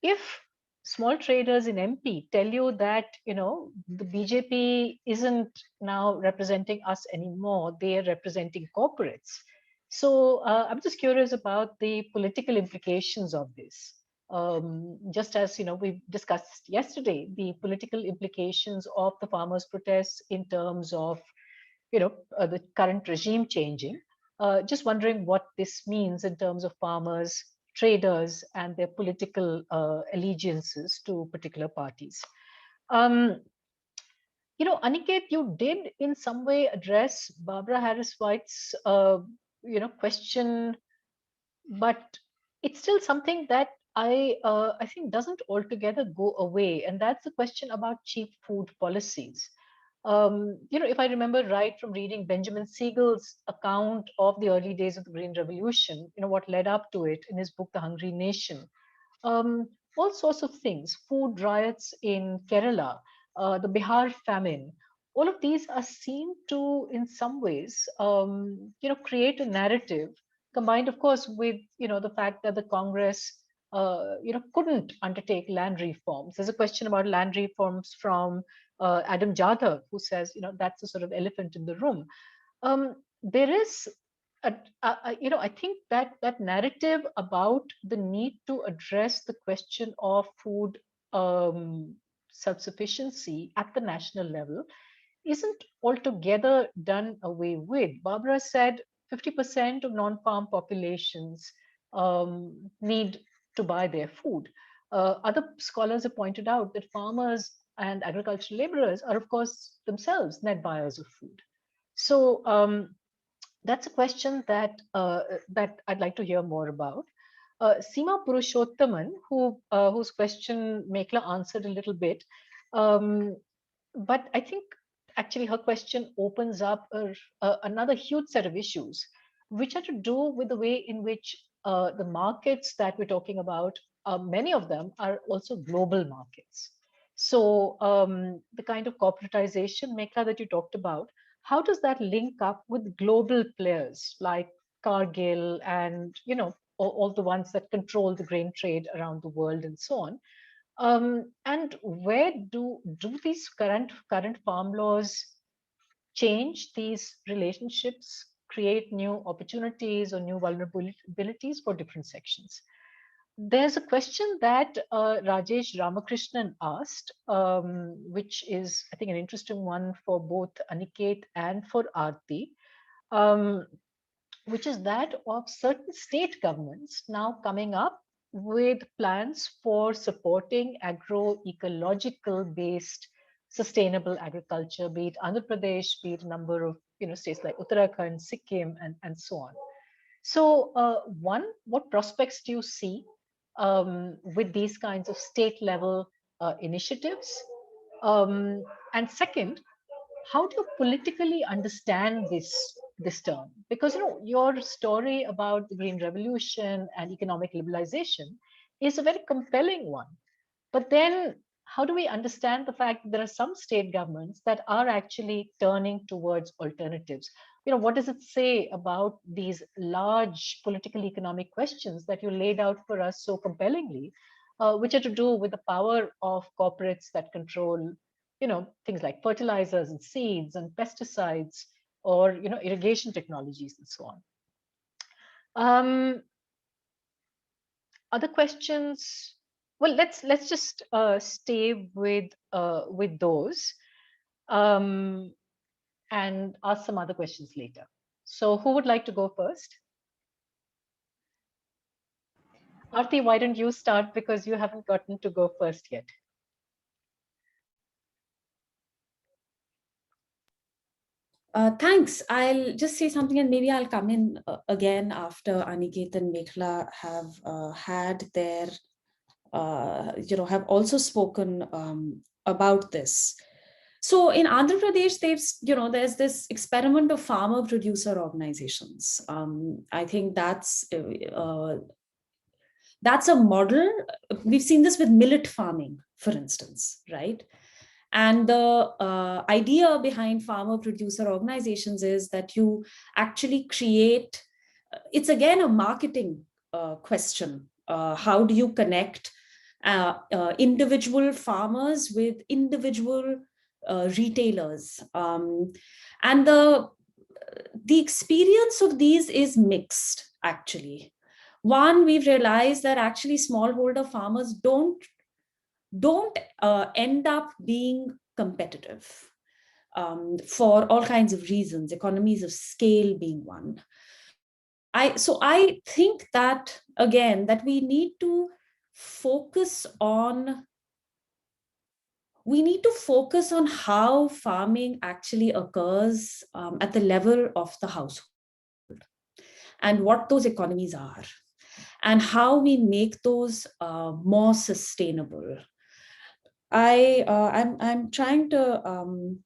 if small traders in MP tell you that the BJP isn't now representing us anymore, they are representing corporates. So I'm just curious about the political implications of this. Just as we discussed yesterday, the political implications of the farmers' protests in terms of the current regime changing. Just wondering what this means in terms of farmers, traders, and their political allegiances to particular parties. Aniket, you did in some way address Barbara Harris White's question, but it's still something that I think doesn't altogether go away, and that's the question about cheap food policies. If I remember right from reading Benjamin Siegel's account of the early days of the Green Revolution, what led up to it in his book, The Hungry Nation, all sorts of things, food riots in Kerala, the Bihar famine, all of these are seen to, in some ways, create a narrative combined, of course, with the fact that the Congress, couldn't undertake land reforms. There's a question about land reforms from Adam Jadhav, who says, that's a sort of elephant in the room. There is I think that that narrative about the need to address the question of food self-sufficiency at the national level isn't altogether done away with. Barbara said 50% of non-farm populations need to buy their food. Other scholars have pointed out that farmers and agricultural laborers are, of course, themselves net buyers of food. So that's a question that I'd like to hear more about. Seema Purushottaman, whose question Mekhala answered a little bit, um, but I think actually her question opens up another huge set of issues, which are to do with the way in which the markets that we're talking about, many of them are also global markets. So the kind of corporatization, Mekhala, that you talked about, how does that link up with global players like Cargill and all the ones that control the grain trade around the world and so on? And where do these current farm laws change these relationships, create new opportunities or new vulnerabilities for different sections? There's a question that Rajesh Ramakrishnan asked, which is, I think, an interesting one for both Aniket and for Aarti, um, which is that of certain state governments now coming up with plans for supporting agro-ecological based sustainable agriculture, be it Andhra Pradesh, be it a number of states like Uttarakhand, Sikkim, and so on. So, one, what prospects do you see with these kinds of state level initiatives? And second, how do you politically understand this term? Because your story about the Green Revolution and economic liberalization is a very compelling one. But then how do we understand the fact that there are some state governments that are actually turning towards alternatives? What does it say about these large political economic questions that you laid out for us so compellingly, which are to do with the power of corporates that control, things like fertilizers and seeds and pesticides, or irrigation technologies and so on. Other questions? Well, let's just stay with those and ask some other questions later. So, who would like to go first? Aarti, why don't you start, because you haven't gotten to go first yet? Thanks. I'll just say something and maybe I'll come in again after Aniket and Mekhala have had their, have also spoken about this. So in Andhra Pradesh, there's this experiment of farmer producer organizations. I think that's a model. We've seen this with millet farming, for instance, right? And the idea behind farmer producer organizations is that you actually create, it's again a marketing question. How do you connect individual farmers with individual retailers? And the experience of these is mixed, actually. One, we've realized that actually smallholder farmers don't end up being competitive for all kinds of reasons, economies of scale being one. So I think that, again, that we need to focus on how farming actually occurs at the level of the household and what those economies are and how we make those more sustainable. I'm trying to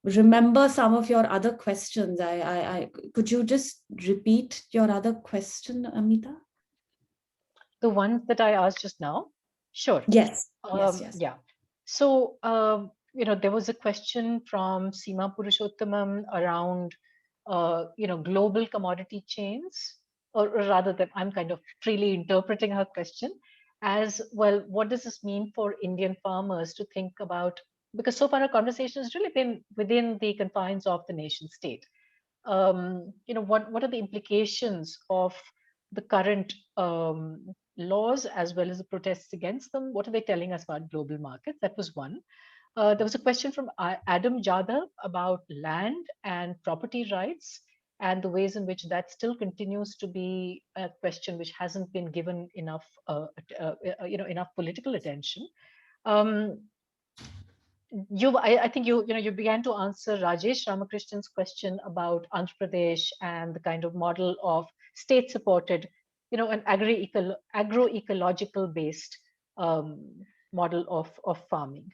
remember some of your other questions. Could you just repeat your other question, Amita? The ones that I asked just now? Sure. Yes. Yes. Yeah. So there was a question from Seema Purushottamam around, global commodity chains, or rather that I'm kind of freely interpreting her question as, well, what does this mean for Indian farmers to think about? Because so far our conversation has really been within the confines of the nation state. What are the implications of the current laws as well as the protests against them? What are they telling us about global markets? That was one. There was a question from Adam Jadhav about land and property rights and the ways in which that still continues to be a question which hasn't been given enough, enough political attention. I think you began to answer Rajesh Ramakrishnan's question about Andhra Pradesh and the kind of model of state-supported, an agroecological based model of farming.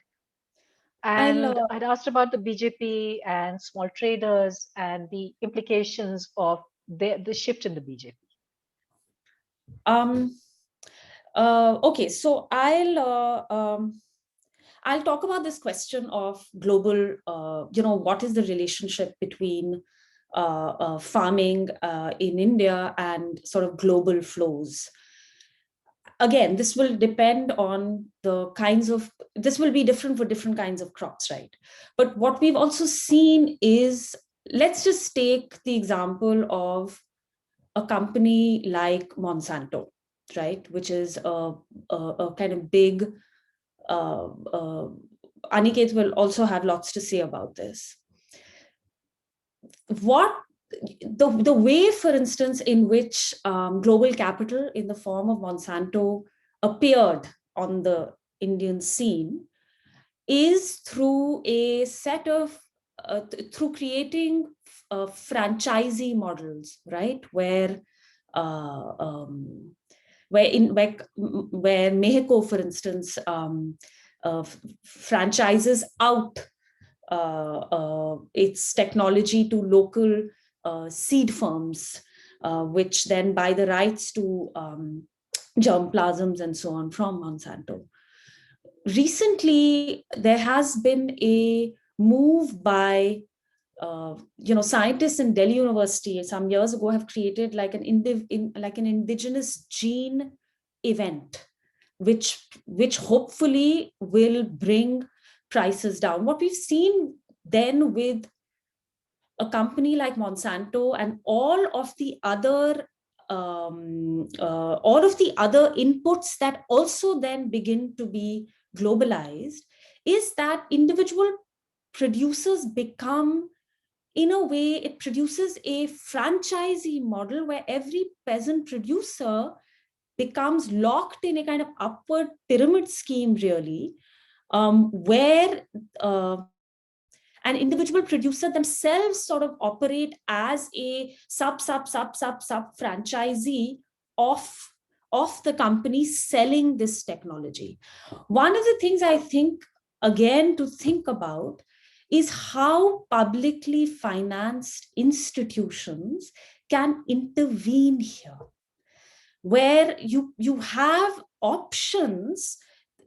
And I'd asked about the BJP and small traders and the implications of the shift in the BJP. Okay, so I'll talk about this question of global, what is the relationship between farming in India and sort of global flows. Again, this will depend on this will be different for different kinds of crops, right? But what we've also seen is, let's just take the example of a company like Monsanto, right? Which is a kind of big, Aniket will also have lots to say about this. The way, for instance, in which global capital in the form of Monsanto appeared on the Indian scene is through a set of, through creating franchisee models, right? Where Mexico, for instance, franchises out its technology to local seed firms, which then buy the rights to germplasms and so on from Monsanto. Recently, there has been a move by scientists in Delhi University some years ago have created like an indigenous gene event, which hopefully will bring prices down. What we've seen then with a company like Monsanto and all of the other inputs that also then begin to be globalized is that individual producers become, in a way, it produces a franchisee model where every peasant producer becomes locked in a kind of upward pyramid scheme, really, where an individual producer themselves sort of operate as a sub franchisee of the company selling this technology. One of the things I think, again, to think about is how publicly financed institutions can intervene here, where you have options.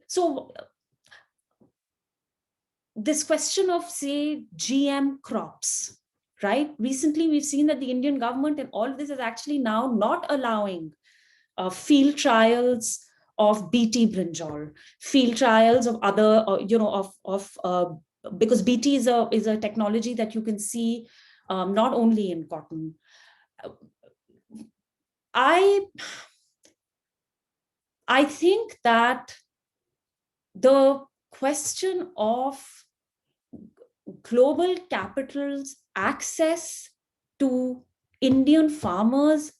So this question of, say, GM crops, right? Recently, we've seen that the Indian government and all of this is actually now not allowing field trials of BT brinjal, field trials of other, because BT is a technology that you can see not only in cotton. I think that the question of global capital's access to Indian farmers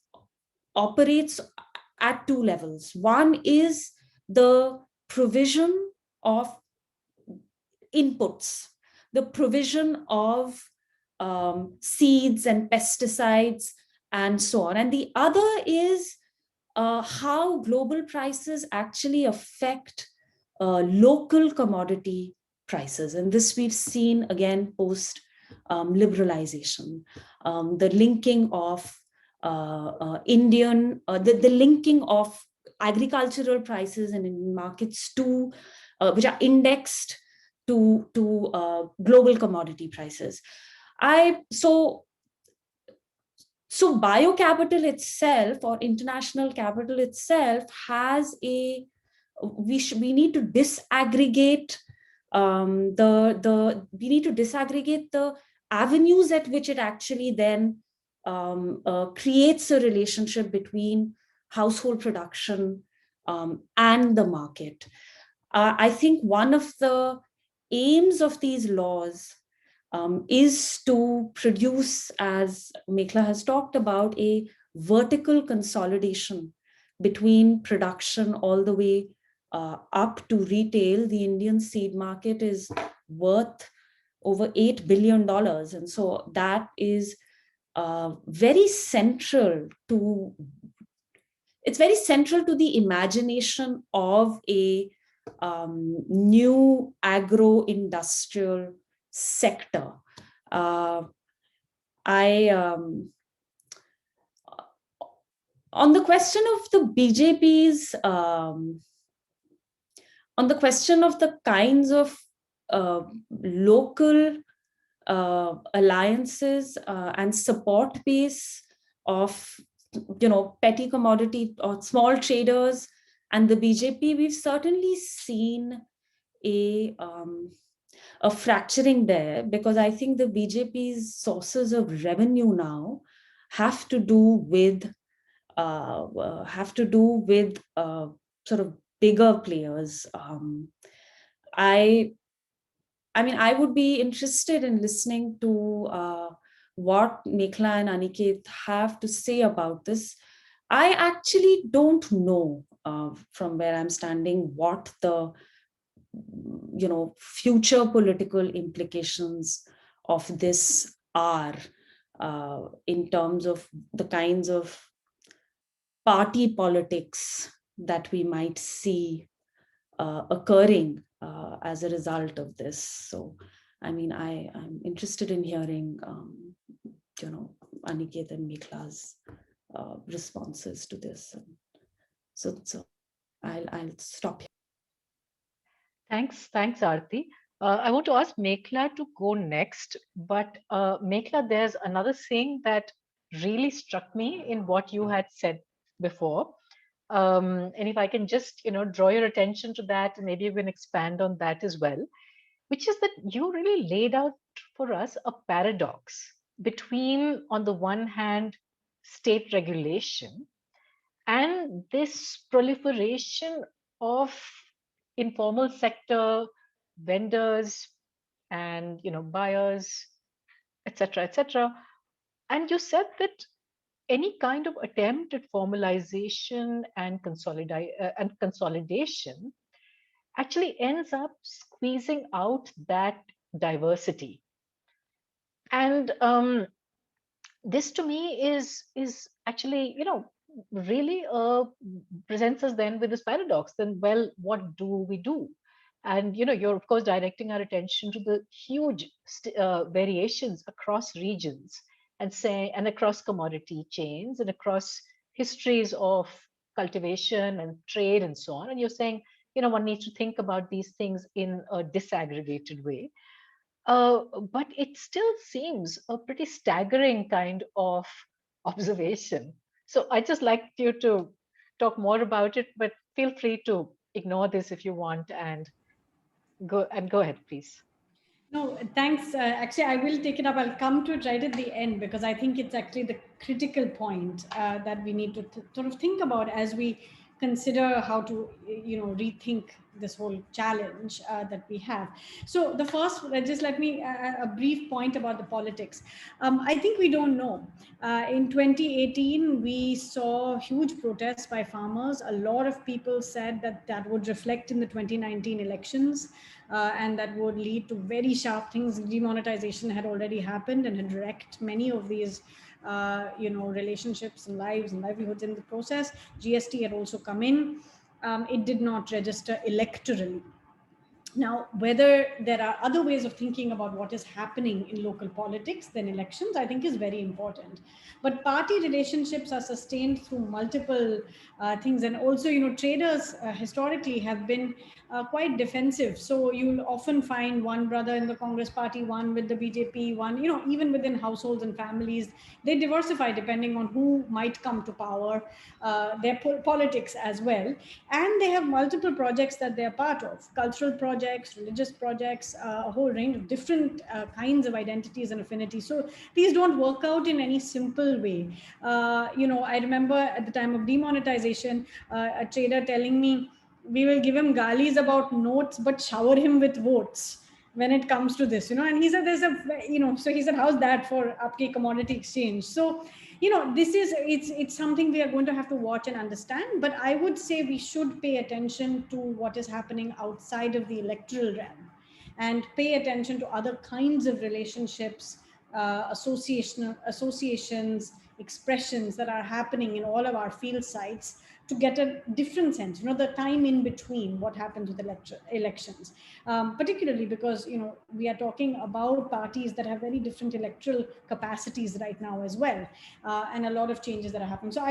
operates at two levels. One is the provision of inputs, the provision of seeds and pesticides and so on. And the other is how global prices actually affect local commodity prices. And this we've seen again post liberalization, the linking of the linking of agricultural prices in Indian markets to which are indexed to global commodity prices. So biocapital itself, or international capital itself, has we need to disaggregate the avenues at which it actually then creates a relationship between household production and the market. I think one of the aims of these laws is to produce, as Mekhala has talked about, a vertical consolidation between production all the way up to retail. The Indian seed market is worth over $8 billion. And so that is very central to, it's very central to the imagination of a new agro-industrial sector. On the question of the BJP's, on the question of the kinds of local alliances and support base of, petty commodity or small traders and the BJP, we've certainly seen a fracturing there, because I think the BJP's sources of revenue now have to do with sort of bigger players. I would be interested in listening to what Mekhala and Aniket have to say about this. I actually don't know from where I'm standing what the future political implications of this are in terms of the kinds of party politics that we might see occurring as a result of this. So, I'm interested in hearing, Aniket and Mekhala's responses to this. So I'll stop here. Thanks, Aarti. I want to ask Mekhala to go next, but Mekhala, there's another thing that really struck me in what you had said before. And if I can just, draw your attention to that, and maybe you can expand on that as well, which is that you really laid out for us a paradox between, on the one hand, state regulation and this proliferation of informal sector vendors and buyers, etc. And you said that any kind of attempt at formalization and consolidation actually ends up squeezing out that diversity. And this to me is actually really presents us then with this paradox. Then, well, what do we do? And you're of course directing our attention to the huge variations across regions and across commodity chains and across histories of cultivation and trade and so on. And you're saying one needs to think about these things in a disaggregated way. But it still seems a pretty staggering kind of observation. So I just like you to talk more about it, but feel free to ignore this if you want and go ahead, please. No, thanks. Actually, I will take it up. I'll come to it right at the end, because I think it's actually the critical point that we need to sort of think about as we consider how to, rethink this whole challenge that we have. So the first, just let me, a brief point about the politics. I think we don't know. In 2018, we saw huge protests by farmers. A lot of people said that would reflect in the 2019 elections. And that would lead to very sharp things. Demonetization had already happened and had wrecked many of these, relationships and lives and livelihoods in the process. GST had also come in. It did not register electorally. Now, whether there are other ways of thinking about what is happening in local politics than elections, I think is very important. But party relationships are sustained through multiple things. And also, traders historically have been quite defensive. So you'll often find one brother in the Congress party, one with the BJP, one, even within households and families, they diversify depending on who might come to power, their politics as well. And they have multiple projects that they're part of, cultural projects, religious projects, a whole range of different kinds of identities and affinities. So these don't work out in any simple way. I remember at the time of demonetization, a trader telling me, we will give him galis about notes, but shower him with votes when it comes to this, and he said, so he said, how's that for upke commodity exchange? So, this is, it's something we are going to have to watch and understand, but I would say we should pay attention to what is happening outside of the electoral realm and pay attention to other kinds of relationships, associations, expressions that are happening in all of our field sites to get a different sense, the time in between what happens with elections, particularly because, we are talking about parties that have very different electoral capacities right now as well, and a lot of changes that are happening. So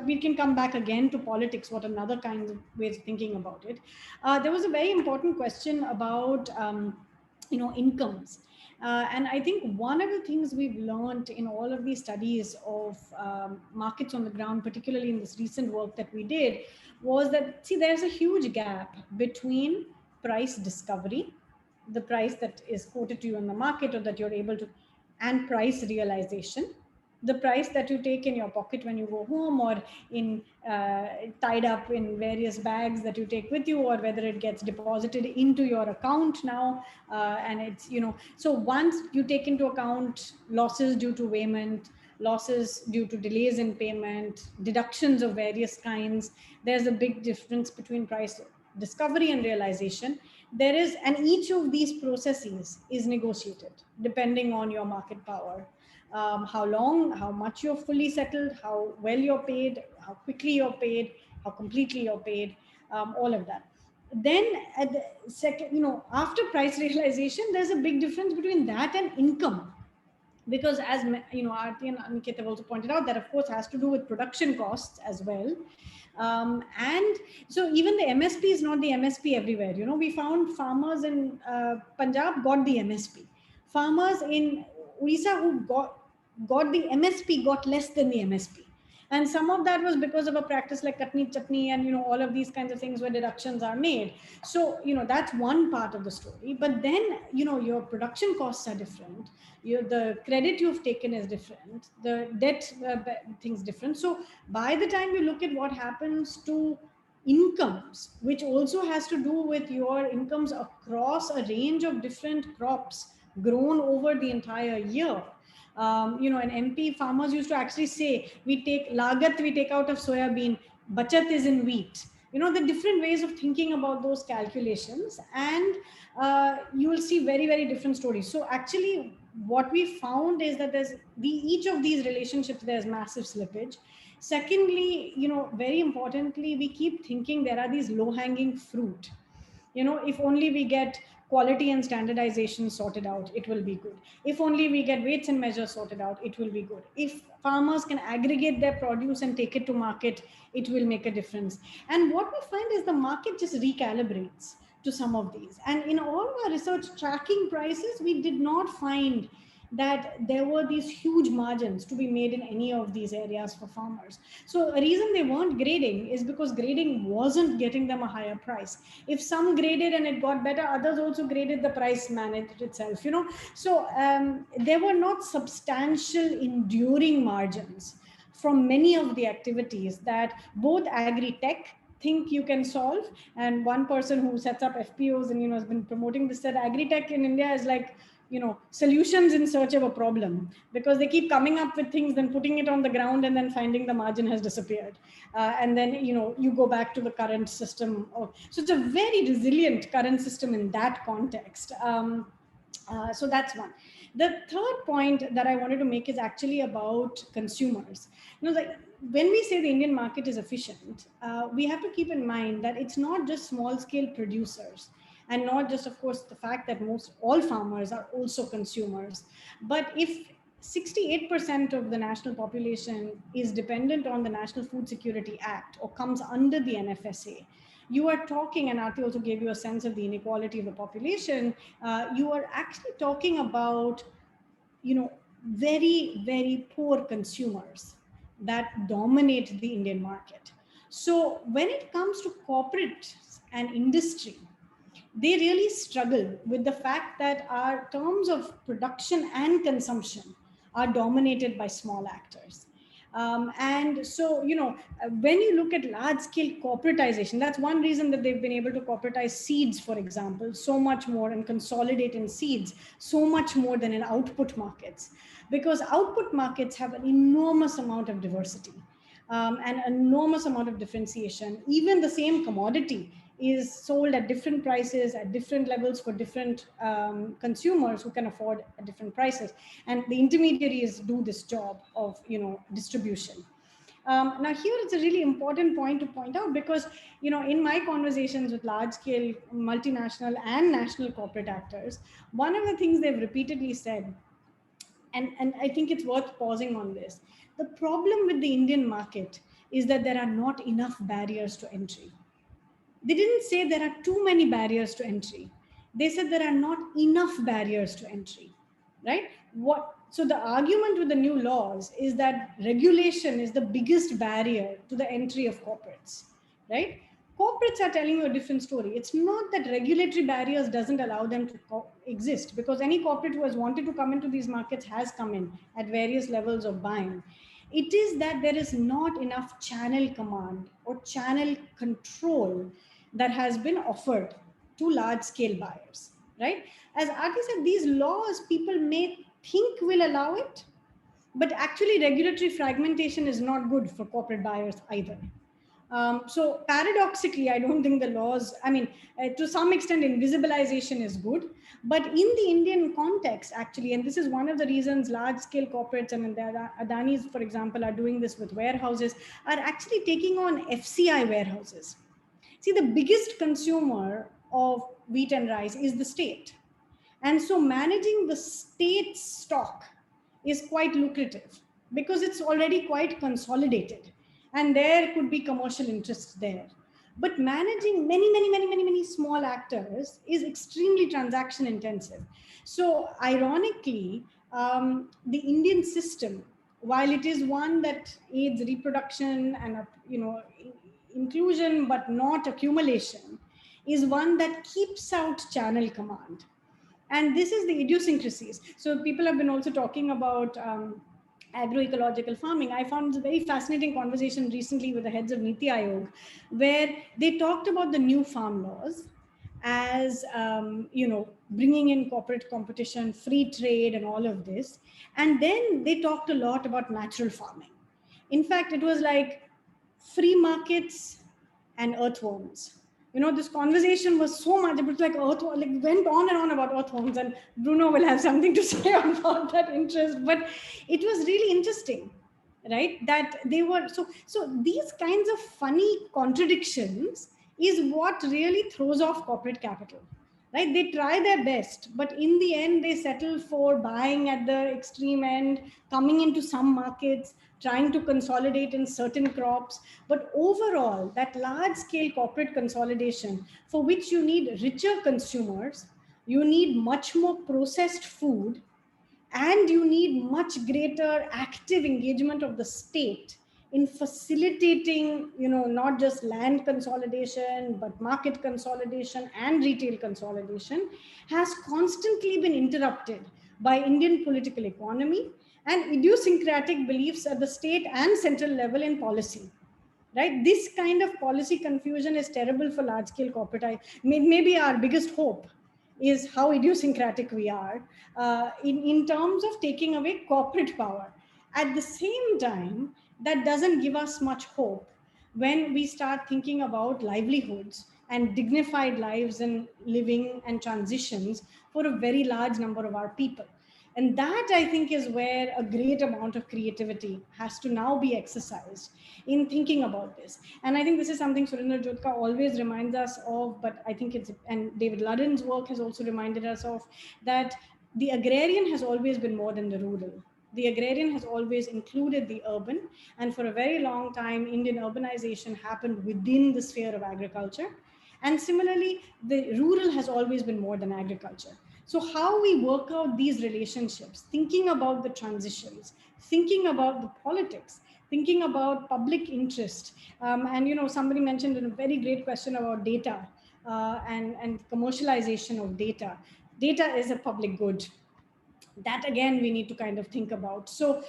we can come back again to politics, what another kind of ways of thinking about it. There was a very important question about, incomes. And I think one of the things we've learned in all of these studies of markets on the ground, particularly in this recent work that we did, was that, see, there's a huge gap between price discovery, the price that is quoted to you in the market or that you're able to, and price realization, the price that you take in your pocket when you go home, or in tied up in various bags that you take with you, or whether it gets deposited into your account now, and it's, so once you take into account losses due to weighment, losses due to delays in payment, deductions of various kinds, there's a big difference between price discovery and realization. There is, and each of these processes is negotiated depending on your market power. How long, how much you're fully settled, how well you're paid, how quickly you're paid, how completely you're paid, all of that. Then at the second, after price realization, there's a big difference between that and income. Because as Aarti and Aniket have also pointed out, that of course has to do with production costs as well. And so even the MSP is not the MSP everywhere. We found farmers in Punjab got the MSP. Farmers in Orissa who got the MSP got less than the MSP. And some of that was because of a practice like Katni Chutney and, all of these kinds of things where deductions are made. So, that's one part of the story. But then, your production costs are different. The credit you've taken is different. The debt thing's different. So by the time you look at what happens to incomes, which also has to do with your incomes across a range of different crops grown over the entire year, in MP, farmers used to actually say, we take lagat, we take out of soya bean, bachat is in wheat. The different ways of thinking about those calculations, and you will see very, very different stories. So actually, what we found is that each of these relationships, there's massive slippage. Secondly, very importantly, we keep thinking there are these low-hanging fruit. If only we get quality and standardization sorted out, it will be good. If only we get weights and measures sorted out, it will be good. If farmers can aggregate their produce and take it to market, it will make a difference. And what we find is the market just recalibrates to some of these. And in all our research tracking prices, we did not find that there were these huge margins to be made in any of these areas for farmers. So a reason they weren't grading is because grading wasn't getting them a higher price. If some graded and it got better, others also graded, the price managed itself, So there were not substantial enduring margins from many of the activities that both agri-tech think you can solve. And one person who sets up FPOs and, has been promoting this, said agri-tech in India is like, solutions in search of a problem, because they keep coming up with things, then putting it on the ground and then finding the margin has disappeared. And then, you go back to the current system. So it's a very resilient current system in that context. So that's one. The third point that I wanted to make is actually about consumers. When we say the Indian market is efficient, we have to keep in mind that it's not just small scale producers, and not just, of course, the fact that all farmers are also consumers. But if 68% of the national population is dependent on the National Food Security Act or comes under the NFSA, you are talking, and Aarti also gave you a sense of the inequality of the population, you are actually talking about, very, very poor consumers that dominate the Indian market. So when it comes to corporate and industry, they really struggle with the fact that our terms of production and consumption are dominated by small actors. And so, when you look at large scale corporatization, that's one reason that they've been able to corporatize seeds, for example, so much more, and consolidate in seeds so much more than in output markets, because output markets have an enormous amount of diversity. And an enormous amount of differentiation. Even the same commodity is sold at different prices at different levels for different consumers who can afford at different prices, and the intermediaries do this job of distribution. Now here it's a really important point to point out, because in my conversations with large scale multinational and national corporate actors, one of the things they've repeatedly said, and I think it's worth pausing on this. The problem with the Indian market is that there are not enough barriers to entry. They didn't say there are too many barriers to entry. They said there are not enough barriers to entry, right? So the argument with the new laws is that regulation is the biggest barrier to the entry of corporates, right? Corporates are telling you a different story. It's not that regulatory barriers doesn't allow them to exist, because any corporate who has wanted to come into these markets has come in at various levels of buying. It is that there is not enough channel command or channel control that has been offered to large scale buyers, right? As Aarti said, these laws people may think will allow it, but actually regulatory fragmentation is not good for corporate buyers either. So paradoxically, I don't think the laws, to some extent, invisibilization is good. But in the Indian context, actually, and this is one of the reasons large scale corporates, and the Adanis, for example, are doing this with warehouses, are actually taking on FCI warehouses. See, the biggest consumer of wheat and rice is the state. And so managing the state stock is quite lucrative because it's already quite consolidated and there could be commercial interests there. But managing many small actors is extremely transaction intensive. So ironically, the Indian system, while it is one that aids reproduction and inclusion but not accumulation, is one that keeps out channel command. And this is the idiosyncrasies. So people have been also talking about agroecological farming. I found a very fascinating conversation recently with the heads of Niti Aayog, where they talked about the new farm laws as bringing in corporate competition, free trade, and all of this. And then they talked a lot about natural farming. In fact, it was like free markets and earthworms. This conversation was so much, it was like went on and on about earthworms, and Bruno will have something to say about that interest. But it was really interesting, right? That they were so these kinds of funny contradictions is what really throws off corporate capital, right? They try their best, but in the end, they settle for buying at the extreme end, coming into some markets, trying to consolidate in certain crops. But overall, that large scale corporate consolidation, for which you need richer consumers, you need much more processed food, and you need much greater active engagement of the state in facilitating, not just land consolidation, but market consolidation and retail consolidation, has constantly been interrupted by Indian political economy and idiosyncratic beliefs at the state and central level in policy. Right? This kind of policy confusion is terrible for large scale corporate. Maybe our biggest hope is how idiosyncratic we are in terms of taking away corporate power. At the same time, that doesn't give us much hope when we start thinking about livelihoods and dignified lives and living and transitions for a very large number of our people. And that, I think, is where a great amount of creativity has to now be exercised in thinking about this. And I think this is something Surendra Jotka always reminds us of, but I think and David Ludden's work has also reminded us of, that the agrarian has always been more than the rural. The agrarian has always included the urban, and for a very long time, Indian urbanization happened within the sphere of agriculture. And similarly, the rural has always been more than agriculture. So, how we work out these relationships, thinking about the transitions, thinking about the politics, thinking about public interest, and somebody mentioned a very great question about data and commercialization of data. Data is a public good. That again we need to kind of think about. So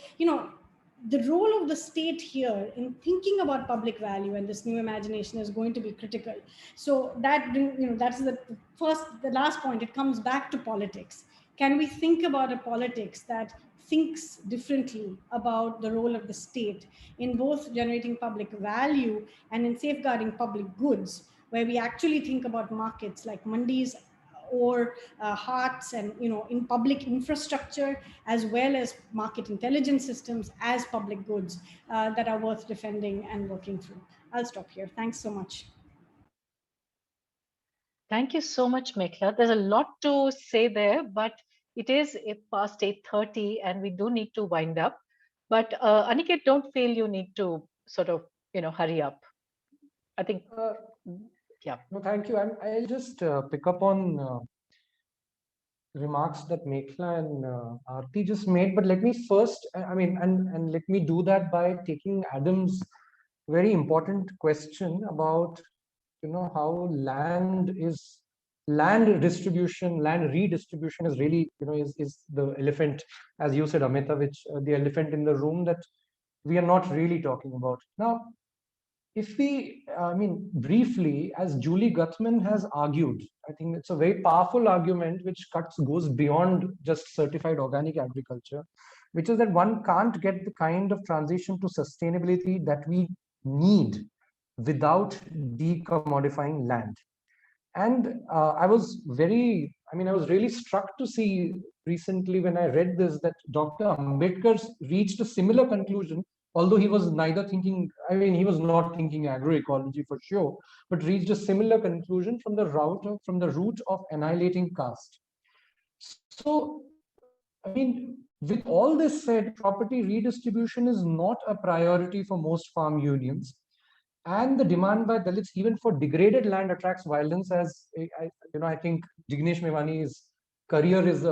the role of the state here in thinking about public value and this new imagination is going to be critical. So that's the last point. It comes back to politics. Can we think about a politics that thinks differently about the role of the state in both generating public value and in safeguarding public goods, where we actually think about markets like mandis or hearts and in public infrastructure, as well as market intelligence systems as public goods that are worth defending and working through. I'll stop here. Thanks so much. Thank you so much, Mekhala. There's a lot to say there, but it is past 8:30 and we do need to wind up. But Aniket, don't feel you need to sort of, hurry up. I think, yeah. No, thank you. I'll just pick up on remarks that Mekhala and Aarti just made, but let me first, and let me do that by taking Adam's very important question about, how land distribution, land redistribution is really, is the elephant, as you said, Amita, which the elephant in the room that we are not really talking about. Now, if we, briefly, as Julie Guthman has argued, I think it's a very powerful argument which goes beyond just certified organic agriculture, which is that one can't get the kind of transition to sustainability that we need without decommodifying land. And I was really struck to see recently when I read this that Dr. Ambedkar reached a similar conclusion, although he was neither thinking, he was not thinking agroecology for sure, but reached a similar conclusion from the root of annihilating caste. So, with all this said, property redistribution is not a priority for most farm unions. And the demand by Dalits even for degraded land attracts violence, as I think Jignesh Mevani's career is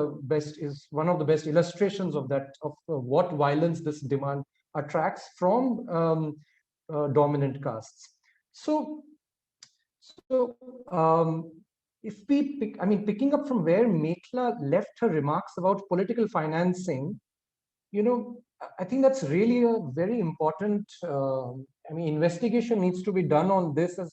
one of the best illustrations of that, of what violence this demand attracts from dominant castes. So if we picking up from where Mekhala left her remarks about political financing, I think that's really a very important investigation needs to be done on this, as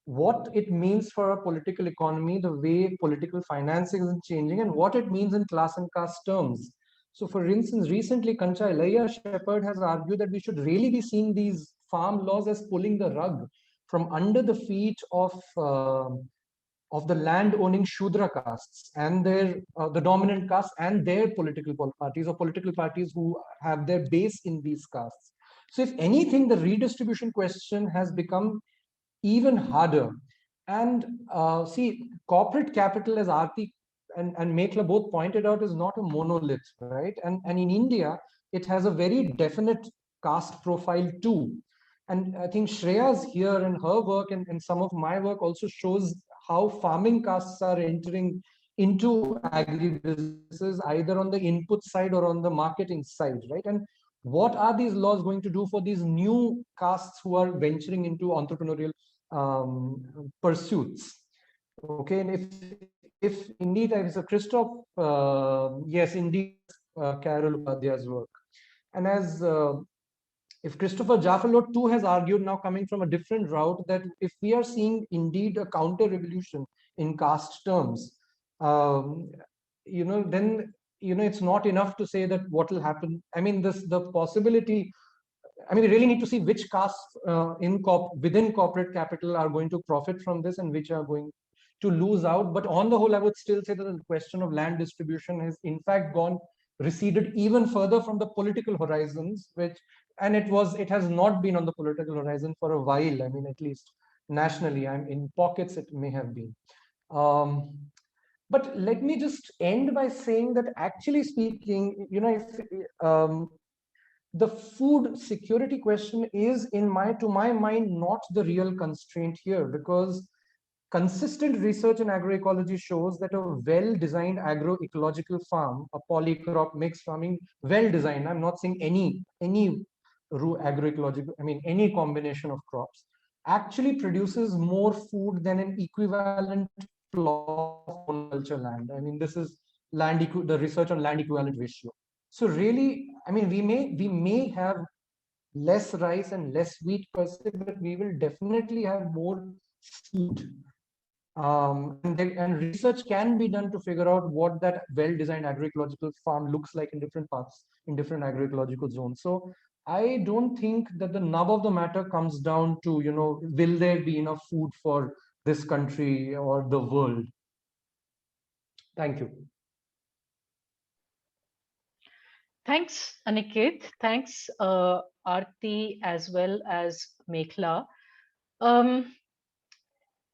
what it means for a political economy, the way political financing is changing, and what it means in class and caste terms. So, for instance, recently Kancha Elia Shepherd has argued that we should really be seeing these farm laws as pulling the rug from under the feet of the land-owning Shudra castes and the dominant castes and their political parties, or political parties who have their base in these castes. So, if anything, the redistribution question has become even harder. And see, corporate capital, as Aarti and Mekhala both pointed out, is not a monolith, right? And in India, it has a very definite caste profile too. And I think Shreya's here and her work and some of my work also shows how farming castes are entering into agribusinesses, either on the input side or on the marketing side, right? And what are these laws going to do for these new castes who are venturing into entrepreneurial pursuits? Okay, and if indeed, so Christoph, yes, indeed, Carol Upadhyay's work, and as if Christopher Jaffalot too has argued, now coming from a different route, that if we are seeing indeed a counter revolution in caste terms, then it's not enough to say that what will happen. The possibility. We really need to see which castes within corporate capital are going to profit from this and which are going to lose out. But on the whole, I would still say that the question of land distribution has in fact receded even further from the political horizons, and it has not been on the political horizon for a while. At least nationally, in pockets it may have been. But let me just end by saying that actually speaking, if the food security question is to my mind, not the real constraint here, because consistent research in agroecology shows that a well-designed agroecological farm, a polycrop mixed farming, well-designed, I'm not saying any agroecological, I mean any combination of crops, actually produces more food than an equivalent plot of monoculture land. I mean, this is the research on land equivalent ratio. So really, I mean, we may have less rice and less wheat per se, but we will definitely have more food. And research can be done to figure out what that well-designed agroecological farm looks like in different parts, in different agroecological zones. So I don't think that the nub of the matter comes down to, will there be enough food for this country or the world? Thank you. Thanks, Aniket. Thanks, Aarti, as well as Mekhala. Um,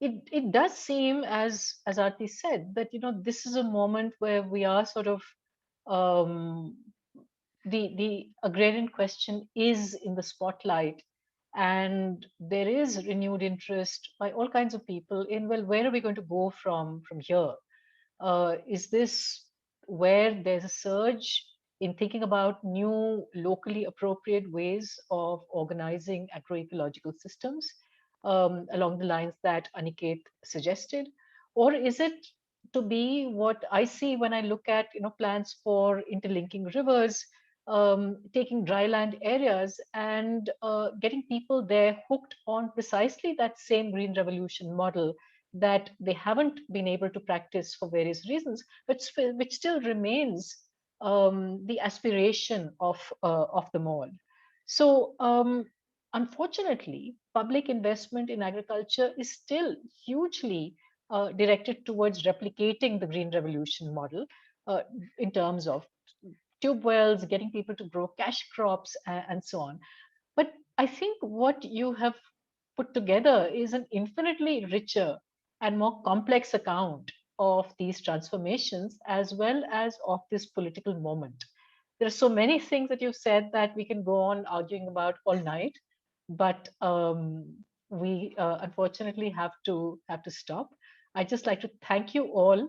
it does seem, as Aarti said, that this is a moment where we are sort of um, the agrarian question is in the spotlight, and there is renewed interest by all kinds of people in, well, where are we going to go from here? Is this where there's a surge in thinking about new locally appropriate ways of organizing agroecological systems along the lines that Aniket suggested? Or is it to be what I see when I look at plans for interlinking rivers, taking dryland areas and getting people there hooked on precisely that same green revolution model that they haven't been able to practice for various reasons, but which still remains the aspiration of them all. So, unfortunately, public investment in agriculture is still hugely directed towards replicating the green revolution model uh, in terms of tube wells, getting people to grow cash crops, and so on. But I think what you have put together is an infinitely richer and more complex account of these transformations as well as of this political moment. There are so many things that you've said that we can go on arguing about all night, but we unfortunately have to stop. I'd just like to thank you all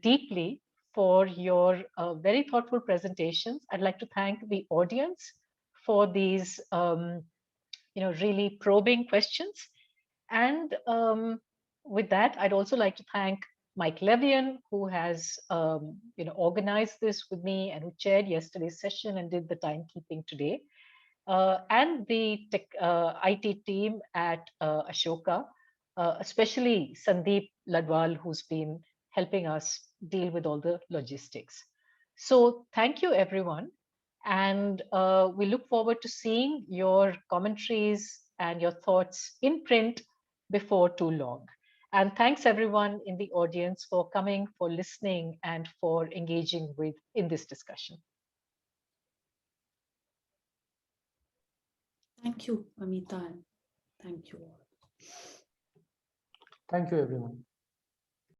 deeply for your very thoughtful presentations. I'd like to thank the audience for these really probing questions. And with that, I'd also like to thank Mike Levian, who has organized this with me and who chaired yesterday's session and did the timekeeping today, and the IT team at Ashoka, especially Sandeep Ladwal, who's been helping us deal with all the logistics. So thank you, everyone. And we look forward to seeing your commentaries and your thoughts in print before too long. And thanks everyone in the audience for coming, for listening, and for engaging in this discussion. Thank you, Amita. Thank you all. Thank you, everyone.